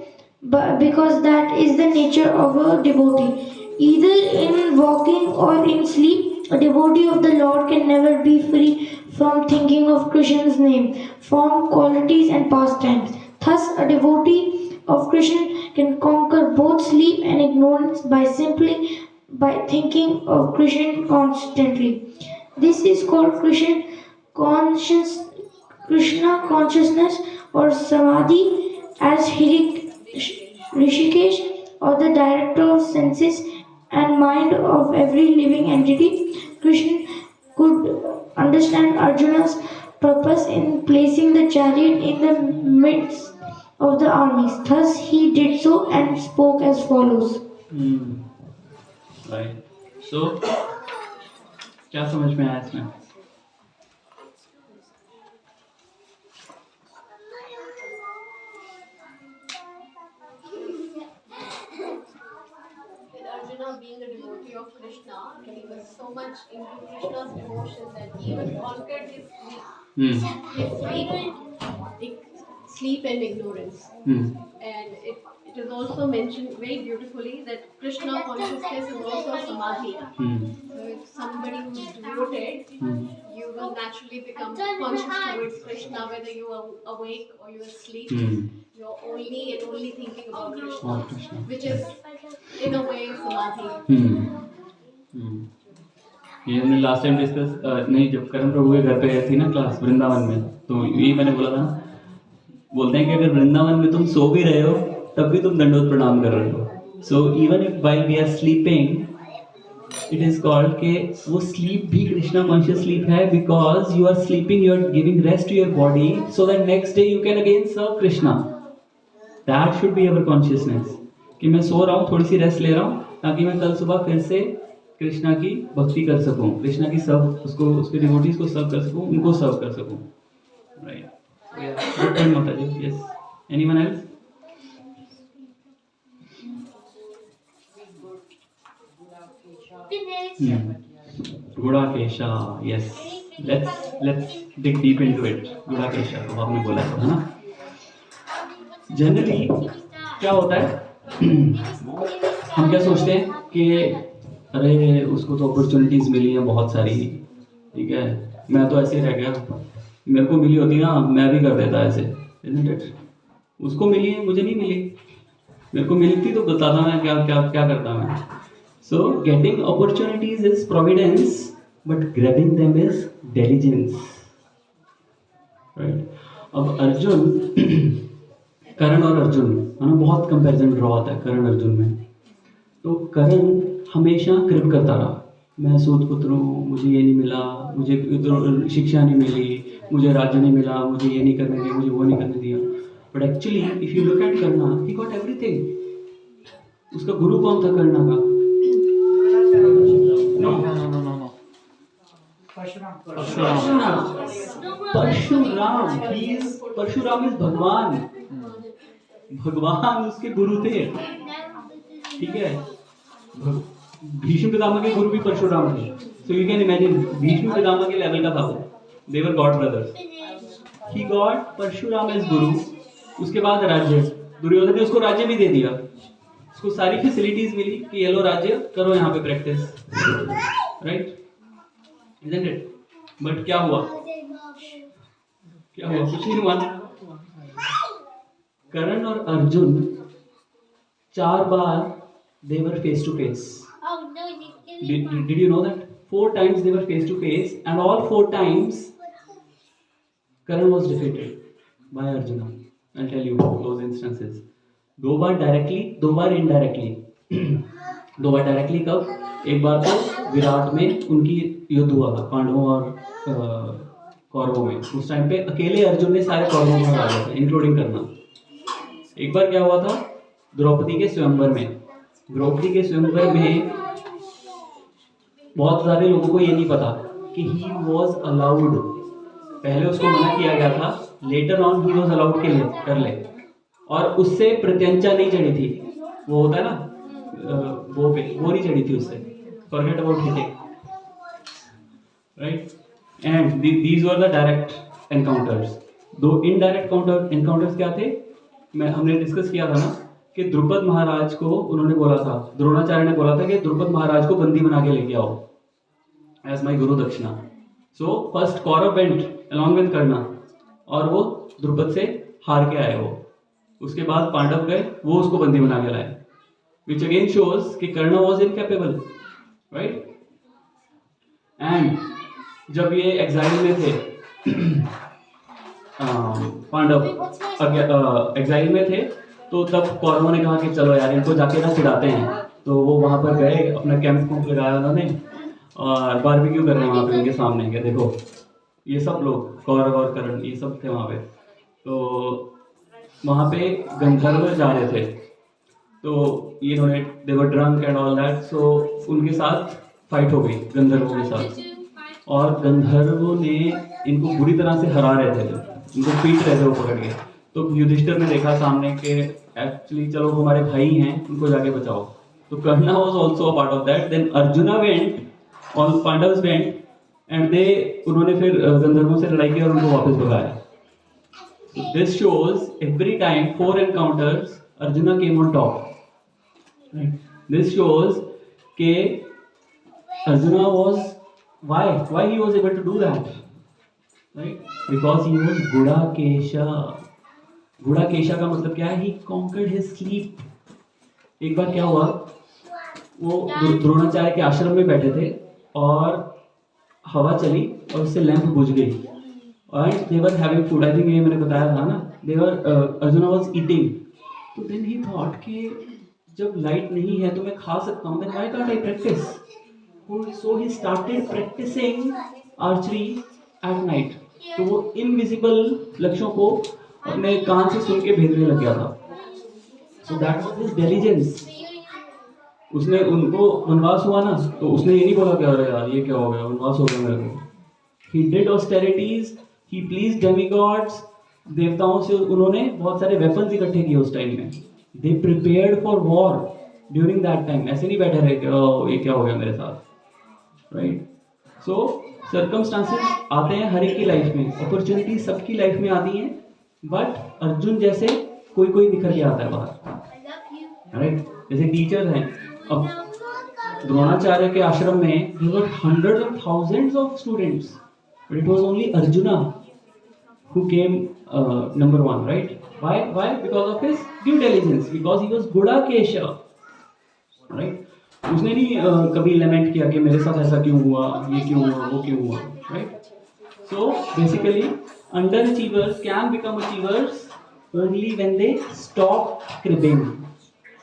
C: but because that is the nature of a devotee. Either in walking or in sleep, a devotee of the Lord can never be free from thinking of Krishna's name, form, qualities and pastimes. Thus, a devotee of Krishna can conquer both sleep and ignorance by thinking of Krishna constantly. This is called Krishna consciousness or samadhi, as Rishikesh, or the director of senses and mind of every living entity. Krishna could understand Arjuna's purpose in placing the chariot in the midst of the armies. Thus he did so and spoke as follows.
A: Right. So, क्या समझ में आया इसमें?
E: Arjuna being a devotee of Krishna, he was so much into Krishna's devotion that he even conquered his sleep. His sleep,
I: sleep and ignorance.
A: Hmm.
I: And it is also mentioned very beautifully that Krishna consciousness is also samadhi.
A: Hmm.
I: So if somebody who is devoted,
A: Hmm.
I: you will naturally become conscious towards Krishna, whether you are awake or you are asleep.
A: Hmm.
I: You're only and only thinking about Krishna,
A: और Krishna
I: which is in a way samadhi.
A: ये हमने last time discuss नहीं, जब करण प्रभु के घर पे थी ना क्लास वृंदावन में, तो यही मैंने बोला था ना, बोलते हैं कि अगर वृंदावन में तुम सो भी रहे हो तब भी तुम दंडोत प्रणाम कर रहे हो. So even if while we are sleeping, it is called कि वो स्लीप भी कृष्णा कॉन्शियस स्लीप है, because you are sleeping, you are giving rest to your body so that next day you can again serve Krishna. That should be our consciousness कि मैं सो रहा हूँ, थोड़ी सी rest ले रहा हूँ ताकि मैं कल सुबह फिर से कृष्णा की भक्ति कर सकूं, कृष्णा की सब उसको उसके डिवोटीज को सर्व कर सकूं, उनको सर्व कर सकूं. राइट. गुड टाइम माता जी. Yes. Anyone else? Gudakesha. Yes. Let's dig deep into it. Gudakesha तो आपने बोला था, है ना? जनरली क्या होता है, हम क्या सोचते हैं कि अरे उसको तो अपॉर्चुनिटीज़ मिली हैं बहुत सारी, ठीक है, मैं तो ऐसे ही रह गया, मेरे को मिली होती ना मैं भी कर देता ऐसे. Isn't it? उसको मिली है, मुझे नहीं मिली. मेरे को मिली थी तो बताता मैं क्या क्या क्या करता मैं. So getting opportunities is Providence, but grabbing them is diligence. Right. अब अर्जुन करण और अर्जुन है ना, बहुत कंपैरिजन ड्रॉ होता है करण अर्जुन में. तो करण हमेशा कृप करता रहा, मैं सूत पुत्र हूँ, मुझे ये नहीं मिला, मुझे शिक्षा नहीं मिली, मुझे राज्य नहीं मिला, मुझे ये नहीं करने दिया, मुझे वो नहीं करने दिया. But actually if you look at करना, ही गॉट एवरीथिंग. उसका गुरु कौन था करना का?
H: No.
A: परशुराम इज भगवान. भगवान उसके गुरु थे, ठीक है. भीष्म पितामह के गुरु भी परशुराम थे. So you can imagine Bhishma Pitamah के लेवल का था वो. They were God brothers. He got Parashuram as guru. उसके बाद राज्य, दुर्योधन ने उसको राज्य भी दे दिया, उसको सारी फैसिलिटीज मिली कि ये लो राज्य करो, यहाँ पे practice. Right. Isn't it? But क्या हुआ? क्या हुआ? कुछ नहीं हुआ. करण और अर्जुन 4 बार they were face to face. Did you know that? 4 times they were face to face, and all 4 times Karan was defeated by Arjuna. I'll tell you those instances. 2 bar directly, 2 bar indirectly. 2 bar directly कब? एक बार तो विराट में उनकी युद्ध हुआ था पांडवों और कौरवों में. उस टाइम पे अकेले अर्जुन ने सारे कौरवों को हरा दिया था, इंक्लूडिंग करना. एक बार क्या हुआ था? द्रौपदी के स्वयंवर में. द्रौपदी के स्वयंवर में बहुत सारे लोगों को ये नहीं पता कि ही वॉज अलाउड. पहले उसको मना किया गया था, later on he was allowed के लिए कर ले. और उससे प्रत्यंचा नहीं चढ़ी थी, वो होता है ना वो पे, वो नहीं चढ़ी थी उससे. Forget about hitting. Right. And these were the direct encounters. 2 indirect encounters क्या थे? हमने डिस्कस किया था ना कि द्रुपद महाराज को उन्होंने बोला था, द्रोणाचार्य ने बोला था कि द्रुपद महाराज को बंदी बना के लेके आओ as my guru dakshina. So first Kaurava went along with Karna, और वो द्रुपद से हार के आए. वो उसके बाद पांडव गए, वो उसको बंदी बना के लाए, विच अगेन शोज कि कर्ण वॉज इनकैपेबल. राइट. एंड जब ये एग्जाइल में थे पांडव एग्जाइल में थे, तो तब कौरवों ने कहा कि चलो यार इनको जाके ना चिढ़ाते हैं. तो वो वहाँ पर गए, अपना कैंप लगाया उन्होंने, और बारबेक्यू कर रहे हैं वहाँ पे उनके सामने के. देखो ये सब लोग कौरव और कर्ण ये सब थे वहाँ पे. तो वहाँ पे गंधर्व जा रहे थे, तो इन्होंने they were drunk and all that. So उनके साथ फाइट हो गई गंधर्वों के साथ, और गंधर्वों ने इनको बुरी तरह से हरा रहे थे, इनको पीट रहे थे वो पकड़ के. तो युधिष्ठिर ने देखा सामने के एक्चुअली चलो हमारे भाई हैं, उनको जाके बचाओ. तो Karna was also a part of that. Then Arjuna went, all Pandavas went, and they उन्होंने फिर गंधर्वों से लड़ाई की और उनको वापस भगाया. This shows every time 4 encounters, Arjuna came on top. Right? This shows that Arjuna was why he was able to do that, right? Because he was Gudakesha. Gudakesha का मतलब क्या है? He conquered his sleep. एक बार क्या हुआ, वो द्रोणाचार्य के आश्रम में बैठे थे और हवा चली और उससे लैंप बुझ गई and they were having food. I think ये मैंने बताया था ना, they were Arjuna was eating. तो then he thought कि जब लाइट नहीं है तो मैं खा सकता हूँ, then why can't I practice? So he started practicing archery at night. तो वो invisible लक्ष्यों को अपने कान से सुन के भेजने लग गया था. So that was his diligence. उसने उनको वनवास हुआ ना, तो उसने ये नहीं बोला कि अरे यार ये क्या हो गया, वनवास हो गया मेरे को. He did austerities, he pleased demigods. देवताओं से उन्होंने बहुत सारे वेपन्स इकट्ठे किए उस टाइम में. They prepared for war during that time. ऐसे नहीं बैठे रहे कि ये क्या हो गया मेरे साथ, right? So circumstances आते हैं हर एक की लाइफ में, अपॉर्चुनिटी सबकी लाइफ में आती हैं, बट अर्जुन जैसे कोई कोई निखर के आता है बाहर, राइट? जैसे टीचर हैं, अब द्रोणाचार्य के आश्रम में there were hundreds and thousands of students, but it was only Arjuna who came number one, right? Why? Because of his due diligence, because he was Gudakesha, right? उसने नहीं कभी लेमेंट किया कि मेरे साथ ऐसा क्यों हुआ, ये क्यों हुआ, वो क्यों हुआ, right? So basically, underachievers can become achievers only when they stop cribbing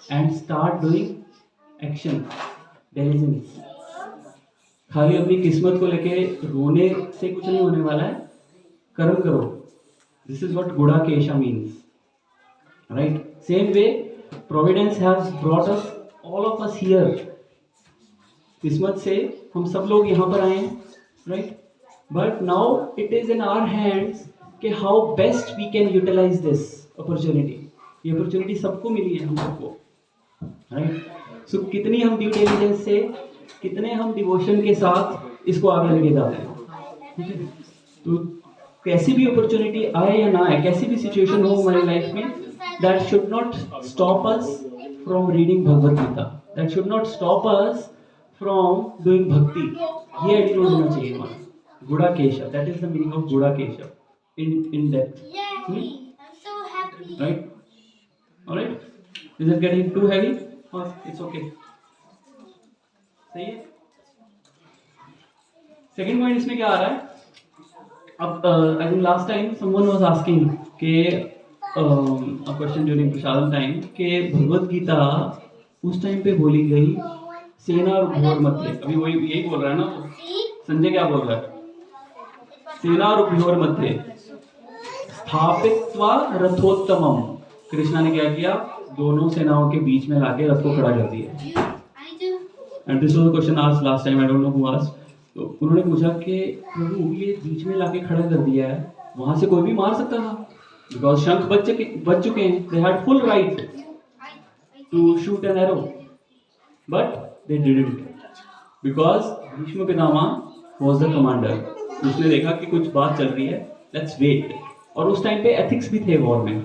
A: and start doing action, diligence. खाली अपनी किस्मत को लेके रोने से कुछ नहीं होने वाला है, कर्म करो. This is what Gudakesha means, right? Same way, Providence has brought us, all of us here. किस्मत से हम सब लोग यहाँ पर आए हैं, right? But now it is in our hands कि how best we can utilize this opportunity. ये opportunity सबको मिली है, हम सबको, right? So कितनी हम due diligence से, कितने हम डिवोशन के साथ इसको आगे लेके जाते हैं, ठीक है? तो कैसी भी अपॉर्चुनिटी आए या ना आए, कैसी भी सिचुएशन हो हमारी लाइफ में, that should not stop us from reading Bhagavad Gita, that should not stop us from doing bhakti. ये एटीट्यूड होना चाहिए हमारा. Gudakesha, that is the meaning of Gudakesha in depth.
C: I'm so happy.
A: Right? Alright? Is it getting too heavy? Or it's okay? सही है? Second point इसमें क्या आ रहा है? अब I think last time someone was asking कि a question during prasadam time कि भगवत गीता उस टाइम पे बोली गई सेना और घोर मध्य. अभी वही यही बोल रहा है ना संजय, क्या बोल रहा है? सेना और घोर मध्य स्थापित्वा रथोत्तमम. कृष्णा ने क्या किया? दोनों सेनाओं के बीच में लाके रथ को खड़ा कर दिया. And this was the question asked last time, I don't know who asked. तो उन्होंने पूछा कि प्रभु ये बीच में लाके खड़ा कर दिया है, वहां से कोई भी मार सकता था, बिकॉज शंख बच चुके हैं, they had full right to shoot an arrow, but they didn't, because Bhishma Pitamah was the commander. उसने देखा कि कुछ बात चल रही है, लेट्स वेट. और उस टाइम पे एथिक्स भी थे वॉर में,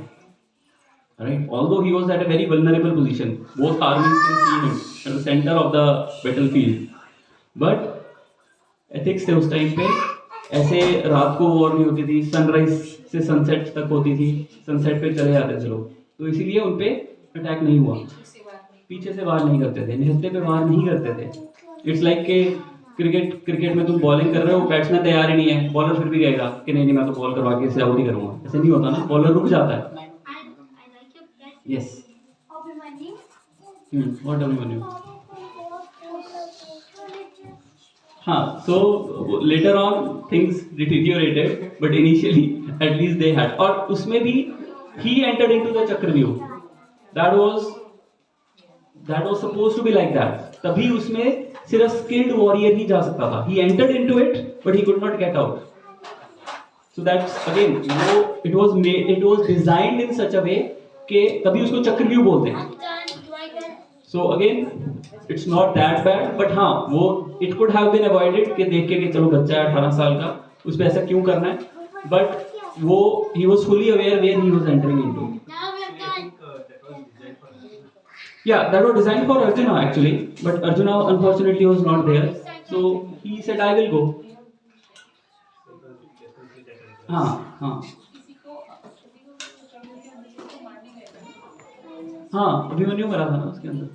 A: right? Although he was at a very vulnerable position, both आर्मीज can see him at the centre of the battlefield, but ethics थे उस टाइम पे. ऐसे रात को वॉर नहीं होती थी, सनराइज से सनसेट तक होती थी, सनसेट पे चले जाते थे लोग, तो इसीलिए उन पे अटैक नहीं हुआ, पीछे से वार नहीं करते थे, निहत्थे पे वार नहीं करते थे. इट्स लाइक के क्रिकेट में तुम बॉलिंग कर रहे हो, बैट्समैन तैयार ही नहीं है, बॉलर फिर भी कहेगा कि नहीं मैं तो बॉल करवा के इसे आउट ही करूंगा. ऐसे नहीं होता ना, बॉलर रुक जाता है. Yes, what Abhimanyu? हाँ, so later on things deteriorated, but initially at least they had. और उसमें भी he entered into the Chakravyuh. That was supposed to be like that. तभी उसमें सिर्फ skilled warrior ही जा सकता था. He entered into it, but he could not get out. So that's again, it was designed in such a way कि तभी उसको चक्रव्यूह बोलते हैं. So again, it's not that bad, but हाँ वो it could have been avoided कि देख के कि चलो बच्चा है 18 साल का, उस पर ऐसा क्यों करना है, but वो he was fully aware where he was entering into. Yeah, that was designed for Arjuna actually, but Arjuna unfortunately was not there, so he said I will go. हाँ हाँ हाँ, अभिमन्यु मरा था ना उसके अंदर।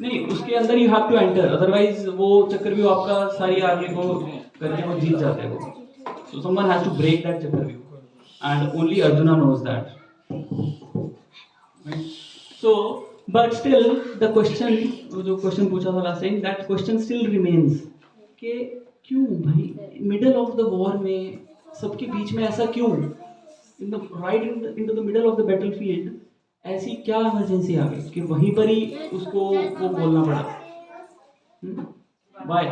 A: नहीं, उसके अंदर you have to enter, otherwise वो चक्रव्यूह आपका सारी आर्मी को करके वो जीत जाते हैं वो। So someone has to break that chakravyuh and only Arjuna knows that. So but still the question, जो क्वेश्चन पूछा था last time, that question still remains कि क्यों भाई मिडल ऑफ द वॉर में सबके बीच में ऐसा क्यों, in the right in the middle of the battlefield ऐसी क्या इमरजेंसी आ गई कि वहीं पर ही उसको वो बोलना पड़ा? वाई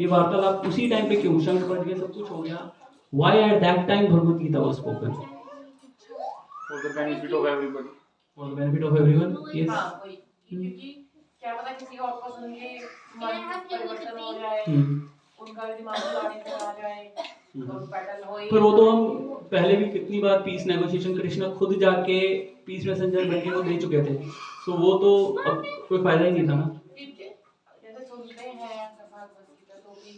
A: ये वार्तालाप उसी टाइम पे क्यों? शंख बज गए, सब कुछ हो गया, why at that time Bhagavad Gita was spoken?
H: For the benefit of everybody.
A: For the benefit of everyone. Yes,
G: हाँ वही, क्योंकि क्या पता किसी और को सुन के मन परिवर्तन हो जाए, उनका भी दिमाग लड़ाने पे आ जाए, तो बैटल हो ही।
A: पर वो तो हम पहले भी कितनी बार पीस नेगोशिएशन कृष्ण खुद जाके पीस मैसेंजर बनके वो दे चुके थे, सो वो तो अब कोई फायदा ही नहीं था ना।
G: ठीक है, जैसे सुनते हैं भगवत गीता तो भी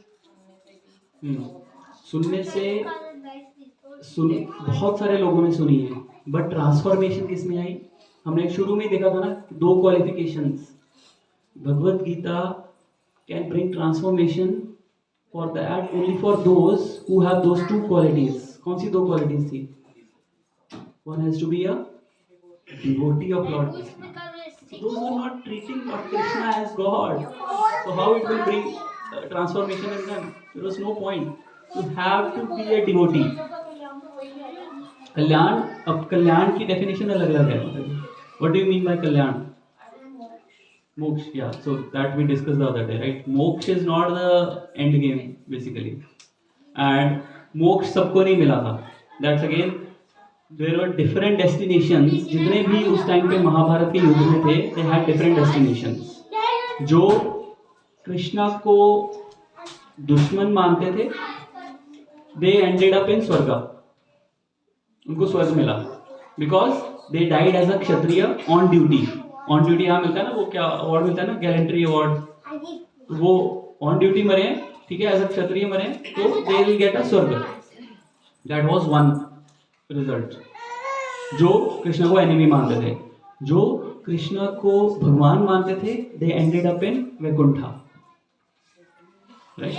G: सुनने से भी
A: बहुत सारे लोगों ने सुनी है, बट ट्रांसफॉर्मेशन किस में आई? हमने शुरू में देखा था ना, 2 qualifications. Bhagavad Gita can bring transformation for that only for those who have those 2 qualities. कौन सी 2 क्वालिटीज थी? One has to be a devotee of lord Krishna. Those who are not treating Lord Krishna as God, so how it will bring transformation in them? There was no point. You have to be a devotee. कल्याण, अब कल्याण की definition अलग अलग है। What do you mean by Kalyan? Moksha, yeah. So that we discussed the other day, right? Moksha is not the end game basically, and मोक्ष सबको नहीं मिला था। That's again there were different destinations. जितने भी उस टाइम पे महाभारत के युद्ध में थे, they had different destinations. जो कृष्णा को दुश्मन मानते थे, they ended up in स्वर्ग। उनको स्वर्ग मिला because they died as a kshatriya on duty. On duty यहाँ मिलता है ना, वो क्या अवार्ड मिलता है ना, गैलेंट्री अवार्ड। वो ऑन ड्यूटी मरे हैं, ठीक है, एज अ क्षत्रिय मरे हैं, तो दे विल गेट अ स्वर्ग। That was one result. जो कृष्ण को एनिमी मानते थे, जो कृष्ण को भगवान मानते थे, they ended up in Vaikuntha, right.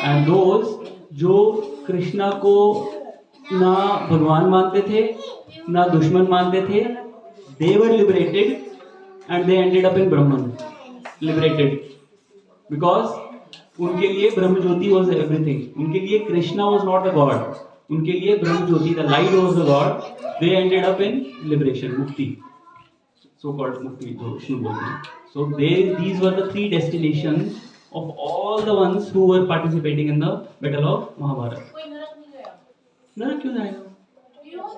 A: And those जो कृष्णा को ना भगवान मानते थे ना दुश्मन मानते थे, they were liberated and they ended up in Brahman, liberated, because उनके लिए ब्रह्म ज्योति was everything। उनके लिए Krishna was not the god, उनके लिए ब्रह्म ज्योति the light was the god। they ended up in liberation, मुक्ति, so called मुक्ति जो विष्णु बोलते हैं। so these were the 3 destinations of all the ones who were participating in the battle of Mahabharata।
G: कोई नरक नहीं गया।
A: नरक क्यों जाएगा?
G: क्यों?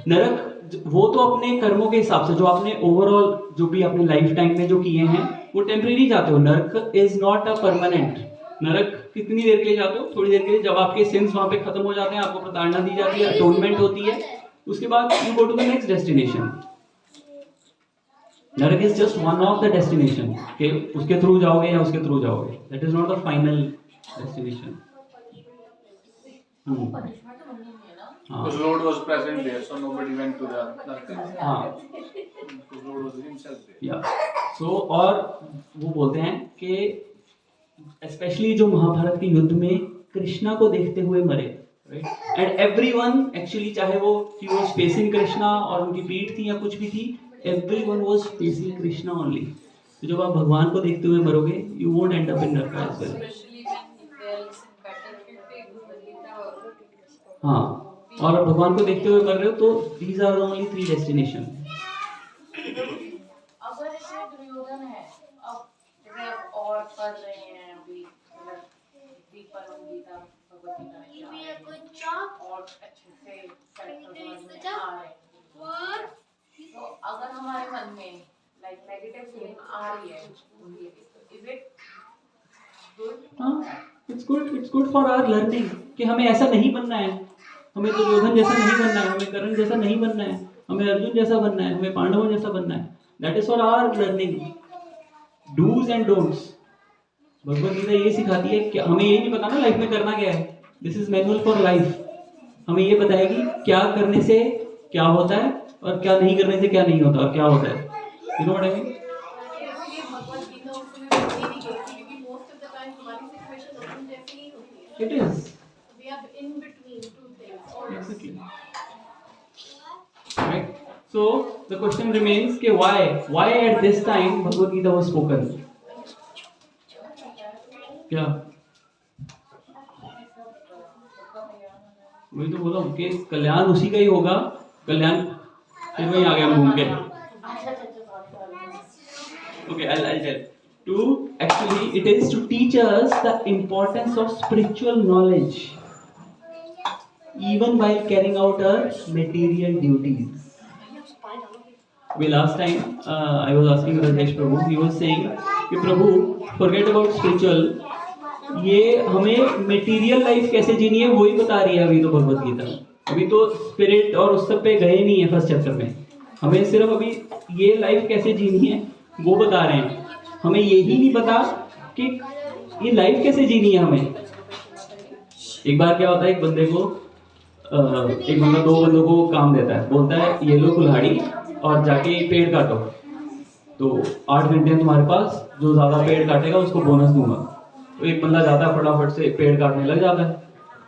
A: नरक वो तो अपने कर्मों के हिसाब से, जो आपने ओवरऑल जो भी अपने लाइफ टाइम में जो किए हैं वो टेम्परेरी जाते हो। नरक इज नॉट अ परमानेंट। नरक कितनी देर के लिए जाते हो? थोड़ी देर के लिए। जब आपके सिंस वहां पे खत्म हो जाते हैं, आपको प्रताड़ना दी जाती है, अटोनमेंट होती है, उसके बाद you go to the next destination. Narak is just one of the destination के उसके थ्रू जाओगे या उसके थ्रू जाओगे, that is not the final destination.
H: Because Lord was present there, so nobody went to the Naraka.
A: हाँ,
H: Because Lord was himself there.
A: या सो और वो बोलते हैं कि स्पेशली जो महाभारत के युद्ध में कृष्णा को देखते हुए मरे, राइट। एंड एवरीवन एक्चुअली, चाहे वो ही वाज फेसिंग कृष्णा और उनकी पीठ थी या कुछ भी थी, everyone was facing Krishna only. तो जब आप भगवान को देखते हुए मरोगे, you won't end up in narak as well.
E: Especially when there is battlefield पे गीता
A: हाँ, और भगवान को देखते हुए मर रहे हो, तो these are the only 3 destination.
G: अगर इसमें दुर्योधन है, अब जैसे आप और पढ़ रहे हैं अभी, मतलब परम गीता भगवत गीता में और अच्छे से कैरेक्टर समझ में आ रहे हैं, तो अगर हमारे मन में लाइक नेगेटिव फीलिंग आ रही है उनकी, तो इज इट गुड?
A: हाँ, it's it's good for our learning कि हमें ऐसा नहीं बनना है, हमें दुर्योधन जैसा नहीं बनना है, हमें कर्ण जैसा नहीं बनना है, हमें अर्जुन जैसा बनना है, हमें पांडवों जैसा बनना है. That is for our learning. Dos and don'ts. Bhagavad Gita ये सिखाती है कि हमें ये नहीं पता ना लाइफ में करना क्या है. This is manual for life. हमें ये बताएगी क्या करने से क्या होता है और क्या नहीं करने से क्या नहीं होता और क्या होता है. You know what I mean?
I: इसलिए भगवत गीता उस समय पढ़ी भी गई थी, क्योंकि मोस्ट ऑफ द टाइम हमारी सिचुएशन अपन जैसी ही होती है.
A: It is
I: We are in between two things. Or
A: exactly right. So the question remains कि why at this time Bhagavad Gita was spoken. क्या वही तो बोला हूँ कि कल्याण उसी का ही होगा. कल्याण फिर वहीं आ गया घूम के. Okay, I'll tell. To actually, it is to teach us the importance of spiritual knowledge, even while carrying out our material duties. Last time I was asking Rajesh Prabhu, he was saying कि प्रभु forget about spiritual, ये हमें material life कैसे जीनी है वही बता रही है अभी तो भगवत गीता. अभी तो स्पिरिट और उस सब पे गए नहीं है फर्स्ट चैप्टर में. हमें सिर्फ अभी ये लाइफ कैसे जीनी है वो बता रहे हैं. हमें यही नहीं पता कि ये लाइफ कैसे जीनी है हमें. एक बार क्या होता है, एक बंदे को एक बंदा दो बंदों को काम देता है, बोलता है ये लो कुल्हाड़ी और जाके पेड़ काटो, तो 8 घंटे तुम्हारे पास, जो ज़्यादा पेड़ काटेगा उसको बोनस दूंगा. तो एक बंदा जाता है फटाफट से पेड़ काटने लग जाता है,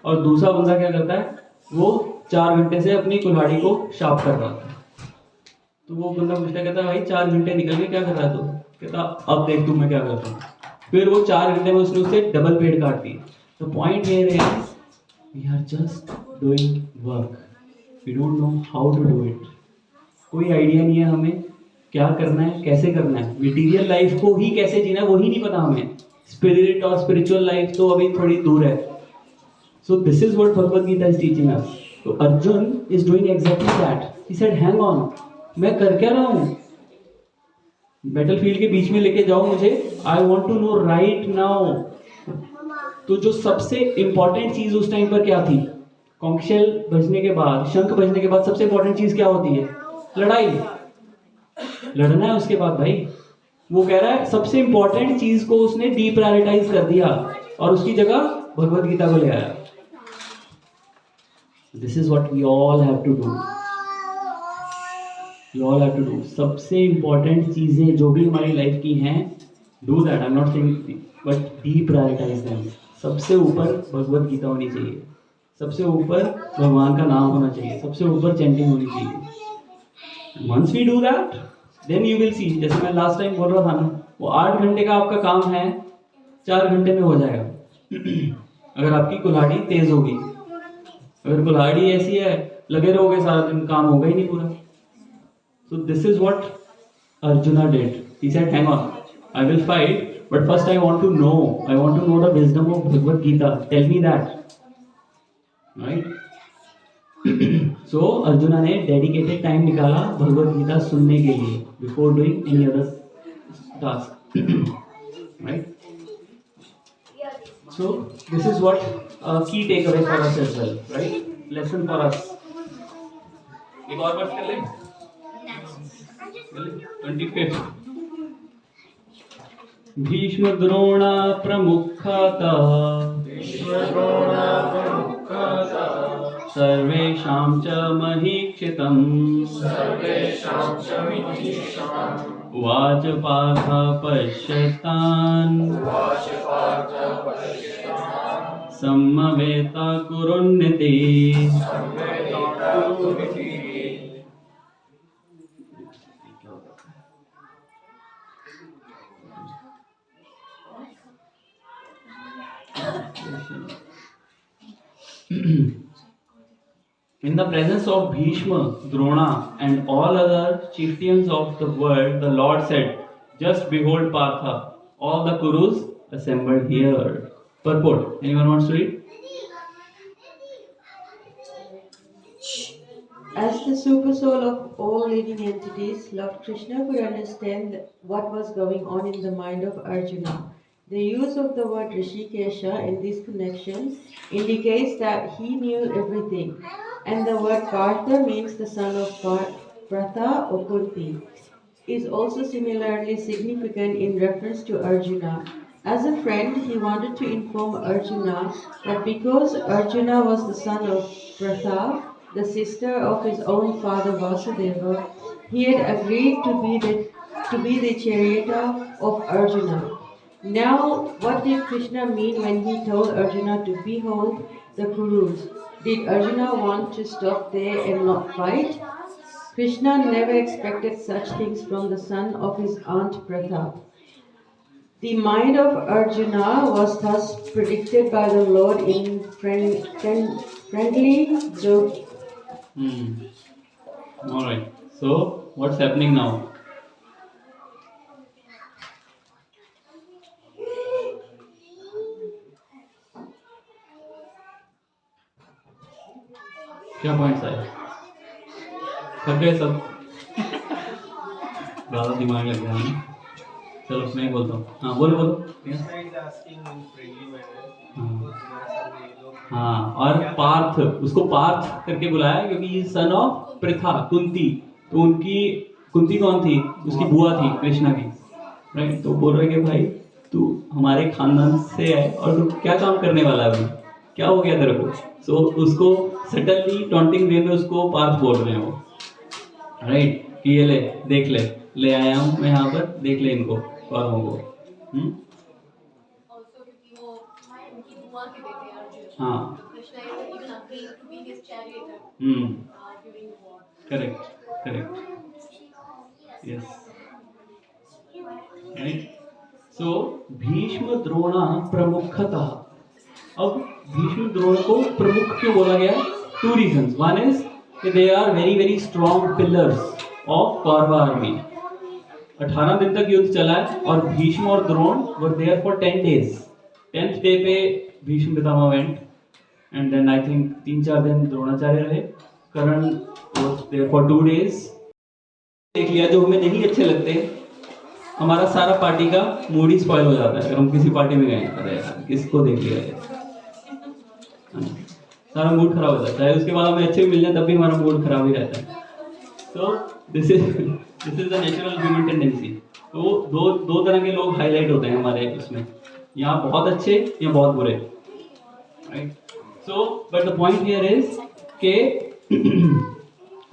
A: और दूसरा बंदा क्या करता है, वो 4 घंटे से अपनी कुल्हाड़ी को शार्प कर रहा था. तो वो बंदा पूछता है, कहता है भाई 4 घंटे निकल गए, क्या कर रहा है तू? कहता अब देख तू मैं क्या करता हूँ. फिर वो 4 घंटे में उसने उससे डबल पेड़ काट दिए. The point here is we are just doing work, we don't know how to do it. कोई आइडिया नहीं है हमें क्या करना है, कैसे करना है. मटीरियल लाइफ को ही कैसे जीना है वही नहीं पता हमें. स्पिरिट और स्पिरिचुअल लाइफ तो अभी थोड़ी दूर है. So this is what Bhagavad Gita is teaching us. तो Arjun is doing exactly that. He said hang on, मैं कर क्या रहा हूँ? बैटलफील्ड के बीच में लेके जाओ मुझे. I want to know right now. तो जो सबसे इंपॉर्टेंट चीज उस टाइम पर क्या थी? कॉन्कशेल बजने के बाद, शंख बजने के बाद सबसे इंपॉर्टेंट चीज क्या होती है? लड़ाई. लड़ना है उसके बाद भाई. वो कह रहा है सबसे इंपॉर्टेंट चीज को उसने डीप्रायोरिटाइज कर दिया और उसकी जगह भगवद गीता को ले आया. This is what we all have to do. You all have to do. सबसे इम्पोर्टेंट चीज़ें जो भी हमारी लाइफ की हैं, do that. I'm not saying, but deprioritize them. सबसे ऊपर भगवद गीता होनी चाहिए, सबसे ऊपर भगवान का नाम होना चाहिए, सबसे ऊपर चैंटिंग होनी चाहिए. Once we do that, then you will see. जैसे मैं लास्ट टाइम बोल रहा था ना, वो 8 घंटे का आपका काम है 4 घंटे में हो जाएगा. अगर आपकी कुल्हाड़ी तेज होगी. अगर कुल्हाड़ी ऐसी है लगे रहोगे सारा दिन, काम होगा ही नहीं पूरा. So this is what Arjuna did. He said, hang on, I will fight, but first I want to know. I want to know the wisdom of Bhagavad Gita. Tell me that. Right? So Arjuna ने dedicated time निकाला भगवद गीता सुनने के लिए before doing any other task. Right? So this is what a key takeaway for us as well. Right? Lesson for us. एक और बात कर लें. 25th. भीष्म द्रोणा प्रमुखता सर्वेषां च महीक्षितम्. उवाच Partha पश्यतान् सम्मवेता कुरुन्निति. In the presence of Bhishma, Drona, and all other chieftains of the world, the Lord said, "Just behold Partha, all the Kurus assembled here." Purport. Anyone wants to read?
F: As the super soul of all living entities, Lord Krishna could understand what was going on in the mind of Arjuna. The use of the word Rishikesha in this connection indicates that he knew everything, and the word Partha means the son of Pratha or Kunti, is also similarly significant in reference to Arjuna. As a friend, he wanted to inform Arjuna that because Arjuna was the son of Pratha, the sister of his own father Vasudeva, he had agreed to be the charioteer of Arjuna. Now, what did Krishna mean when he told Arjuna to behold the Kurus? Did Arjuna want to stop there and not fight? Krishna never expected such things from the son of his aunt Pratha. The mind of Arjuna was thus predicted by the Lord in friendly joke.
A: Alright, so what's happening now? क्या points आए? थक गए सब? ज़्यादा दिमाग लग गया है। चलो मैं बोलता हूँ। हाँ बोलो बोलो। हाँ और पार्थ, उसको पार्थ करके बुलाया क्योंकि सन ऑफ प्रथा कुंती, तो उनकी कुंती कौन थी? उसकी बुआ थी कृष्णा की, राइट। तो बोल रहे कि भाई तू हमारे खानदान से है और तू क्या काम करने वाला है अभी, क्या हो गया तेरे को? सो उसको सटनली टॉन्टिंग वे में उसको पार्थ बोल रहे हैं वो, राइट, कि ये ले देख ले आया हूँ मैं यहाँ पर, देख ले इनको कौरवों को।
I: Also क्योंकि वो उनकी बुआ के बेटे अर्जुन,
A: हाँ
I: Krishna even agreed to be his charioteer during the war.
A: Correct yes, right. So Bhishma Drona प्रमुखतः, अब भीष्म द्रोण को प्रमुख क्यों बोला गया? 2 reasons. One is कि they are very strong pillars of Kaurava army. 18 दिन तक युद्ध चला है और भीष्म और Drona were there for 10 days. 10th day पे Bhishma Pitamah went and then I think 3-4 दिन द्रोणाचार्य रहे। कर्ण was there for 2 days. देख लिया जो हमें नहीं अच्छे लगते, हमारा सारा पार्टी का मूड ही स्पॉइल हो जाता है अगर हम किसी पार्टी में गए। अरे यार किसको देख लिया है, सारा मूड खराब हो जाता है। उसके बाद हमें अच्छे भी मिल जाए तब भी हमारा मूड खराब ही रहता है। तो this is the natural human tendency. तो दो तरह के लोग हाईलाइट होते हैं हमारे उसमें, यहाँ बहुत अच्छे या बहुत बुरे, right. So but the point here is के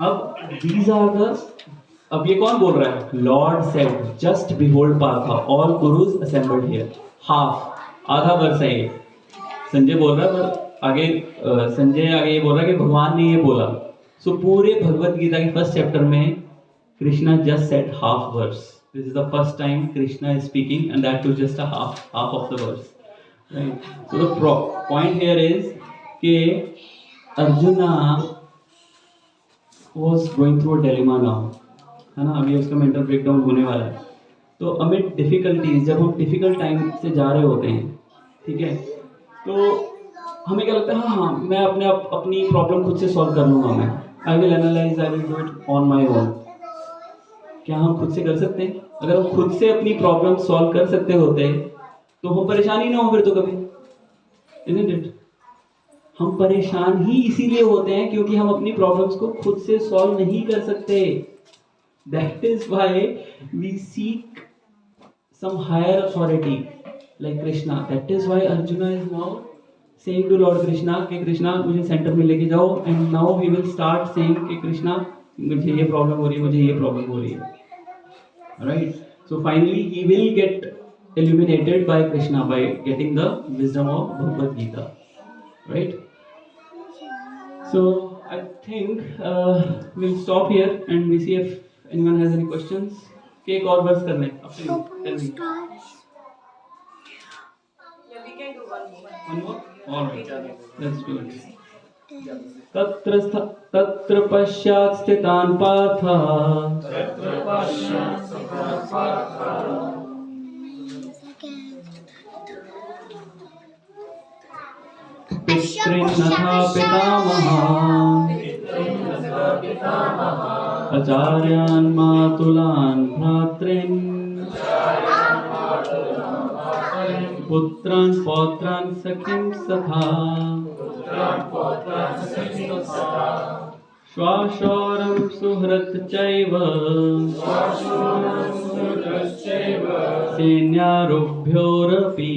A: अब दीज आर द, अब ये कौन बोल रहा है? Lord said just behold Partha all Kurus assembled here. Half, आधा वर्ष है ये, संजय बोल रहा है, पर आगे संजय आगे ये बोल रहा है कि भगवान ने ये बोला। सो पूरे भगवत गीता के फर्स्ट चैप्टर में Krishna just said half verse. This is the first time Krishna is speaking and that too just a half of the verse, right. So the point here is कि Arjuna was going through a dilemma now, है ना, अभी उसका mental breakdown होने वाला है। तो amid difficulties, जब हम डिफिकल्ट टाइम से जा रहे होते हैं, ठीक है, तो हमें क्या लगता है? हाँ मैं अपनी प्रॉब्लम खुद से सॉल्व कर लूँगा, मैं I will analyse, I will do it on my own. क्या हम खुद से कर सकते हैं? अगर हम खुद से अपनी प्रॉब्लम सॉल्व कर सकते होते तो हम परेशान ही ना हो फिर तो कभी, इजंट इट? हम परेशान ही इसीलिए होते हैं क्योंकि हम अपनी प्रॉब्लम्स को खुद से सॉल्व नहीं कर सकते। That is why we seek some higher authority like Krishna. That is why Arjuna is now saying to Lord Krishna कि कृष्णा मुझे सेंटर में लेके जाओ, and now he will start saying कि कृष्णा मुझे ये प्रॉब्लम हो रही है, मुझे ये प्रॉब्लम हो रही है, right? So finally he will get illuminated by Krishna by getting the wisdom of Bhagavad Gita, right? So I think we'll stop here and we see if anyone has any questions. एक और verse कर लें,
I: Yeah, we can do one more.
A: One more? All right, let's do it. तत्र पश्चात् स्थितान् पार्थ पितॄन्नथा पितामहान् आचार्यान् मातुलान् भ्रातॄन् पुत्रान् पौत्रान् सखीं सखा श्वाशौरं सुहृत् चैव सैन्यारोभ्योरपि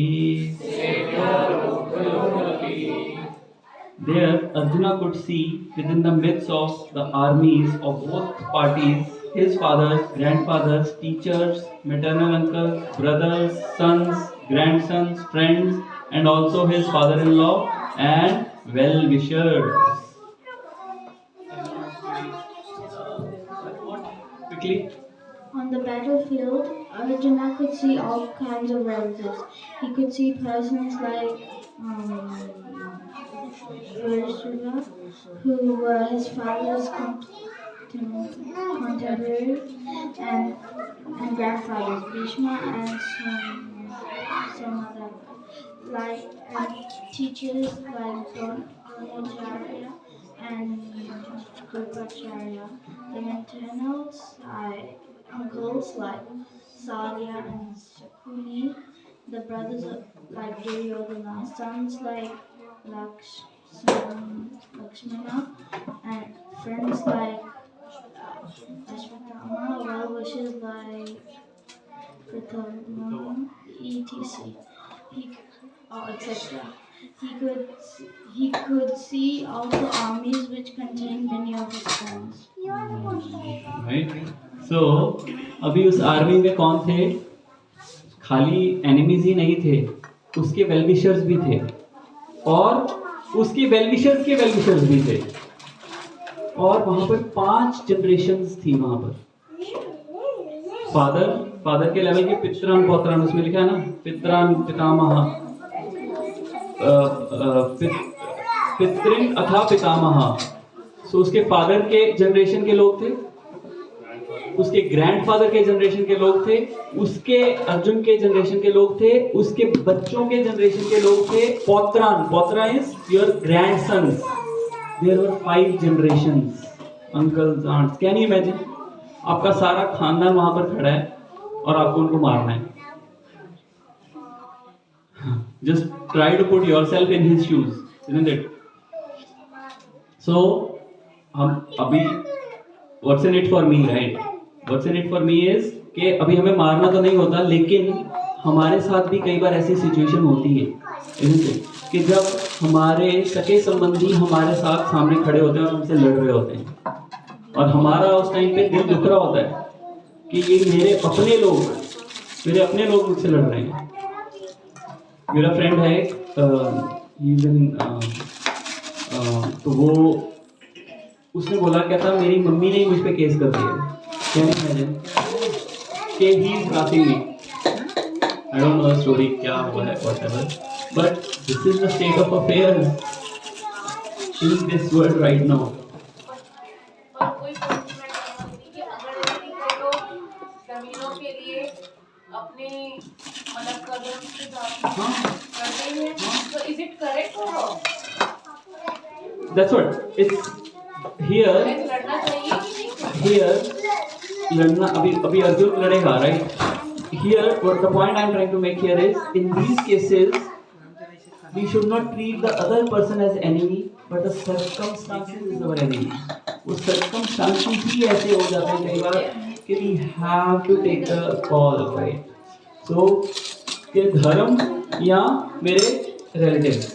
A: There, Arjuna could see within the midst of the armies of both parties his fathers, grandfathers, teachers, maternal uncles, brothers, sons, grandsons, friends, and also his father-in-law and well-wishers. Quickly.
C: On the battlefield, Arjuna could see all kinds of relatives. He could see persons like Yudhishthira, who were his father's contemporary and grandfathers, Bhishma and some other, and teachers like Dronacharya and Kripacharya. The maternal side uncles like Salya and Shakuni, the brothers like Duryodhana, sons like Lakshmana, and friends like Ashwatthama, well-wishers like Prithaman, etc. Etc. He could see all the armies which contained many of his friends.
A: Right? So, अभी उस army में कौन थे? खाली enemies ही नहीं थे, उसके well-wishers भी थे और उसके वेलविशर्स के वेलविशर्स भी थे और वहां पर 5 जनरेशंस थी वहां पर। फादर के लेवल के पितरान पौत्रान, उसमें लिखा है ना, पितरान पितामह, पितृन अथा पितामह। सो उसके फादर के जनरेशन के लोग थे, उसके ग्रैंडफादर के जनरेशन के लोग थे, उसके अर्जुन के जनरेशन के लोग थे, उसके बच्चों के जनरेशन के लोग थे। Pautra is your grandsons. There were 5 generations, uncles, aunts. Can you imagine? आपका सारा खानदान वहां पर खड़ा है और आपको उनको मारना है। Just try to put yourself in his shoes, isn't it? So हम अभी what's in it for me, right? What's in it for me is कि अभी हमें मारना तो नहीं होता, लेकिन हमारे साथ भी कई बार ऐसी सिचुएशन होती है कि जब हमारे सगे संबंधी हमारे साथ सामने खड़े होते हैं और हमसे लड़ रहे होते हैं और हमारा उस टाइम पे दिल दुख रहा होता है कि ये मेरे अपने लोग मुझसे लड़ रहे हैं। मेरा फ्रेंड है, तो वो उसने बोला, कहता मेरी मम्मी ने मुझ पे केस कर दिया। कैन यू इमेजिन कि he is blasting me. I don't know the story क्या हुआ है, whatever, but this is the state of affairs in this world right now.
G: और कोई punishment नहीं होती कि अगर यदि कोई लोग जमीनों के लिए अपने मतलब कदम से करते हैं, तो is it correct?
A: That's what it's here.
G: लड़ना चाहिए कि नहीं?
A: Here, लड़ना अभी अर्जुन लड़ेगा, right? Here, what the point I'm trying to make here is, in these cases, we should not treat the other person as enemy, but the circumstances is our enemy. वो circumstances ही ऐसे हो जाते हैं कई बार कि we have to take the call, right? So, कि धर्म या मेरे relatives,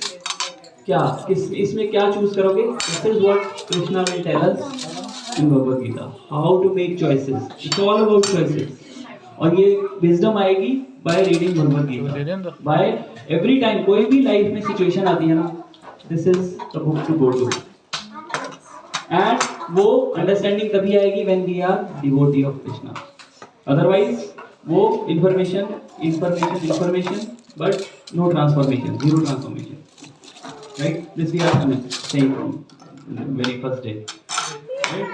A: क्या इसमें क्या चूज करोगे? This is what Krishna will tell us in Bhagavad Gita, how to make choices. It's all about choices. और ये विजडम आएगी by reading Bhagavad Gita, by every time कोई भी लाइफ में सिचुएशन आती है ना, this is the book to go to. And वो अंडरस्टैंडिंग तभी आएगी when we are devotee of Krishna. Otherwise वो information but no transformation, zero transformation, right? This we are saying from the very first day, right?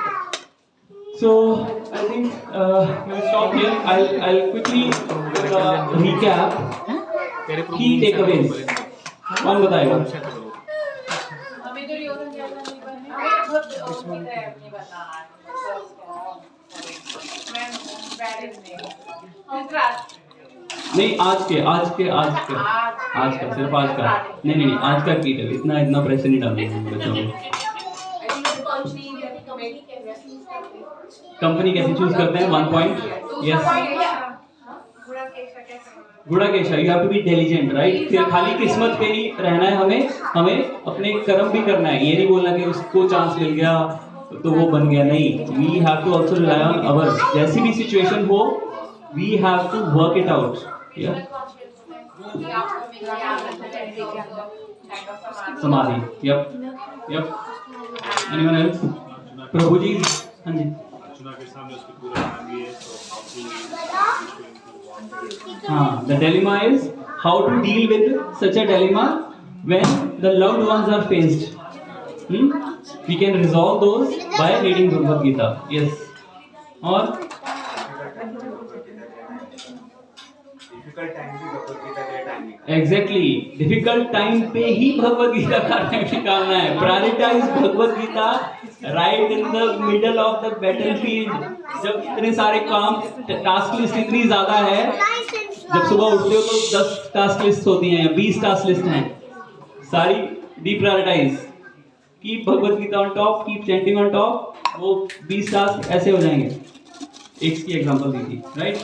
A: So I think we'll stop here. I'll quickly recap key takeaways. कौन बताएगा?
G: हमें तो रियोजन जैसा नहीं बनना है, खुद अपनी तरह अपनी बता। मैं बैड नहीं।
A: नहीं आज का सिर्फ आज का नहीं आज का कीट है, इतना प्रेशर नहीं डालना बच्चों को। कंपनी कैसे चूज करते हैं 1 point yes Gudakesha you have to be intelligent right. फिर खाली किस्मत पे नहीं रहना है, हमें अपने कर्म भी करना है। ये नहीं बोलना कि उसको चांस मिल गया तो वो बन गया, नहीं। We have to also rely on our, जैसी भी सिचुएशन हो we have to work it out. समाधि yup anyone else? Prabhu ji हाँ जी
D: अर्चना के सामने उसकी पूरा फैमिली है, तो
A: हाँ, the dilemma is how to deal with such a dilemma when the loved ones are faced. We can resolve those by reading Bhagavad Gita. Yes. और एग्जैक्टली डिफिकल्ट टाइम पे ही भगवत गीता का निकालना है। Prioritise Bhagavad Gita right in the middle of the battlefield, जब इतने सारे काम, टास्क लिस्ट इतनी ज्यादा है, जब सुबह उठते हो तो 10 टास्क लिस्ट होती हैं, 20 टास्क लिस्ट हैं, सारी deprioritize. Keep Bhagavad Gita on top, keep chanting on top, वो 20 टास्क ऐसे हो जाएंगे। एक की एग्जांपल दी थी राइट।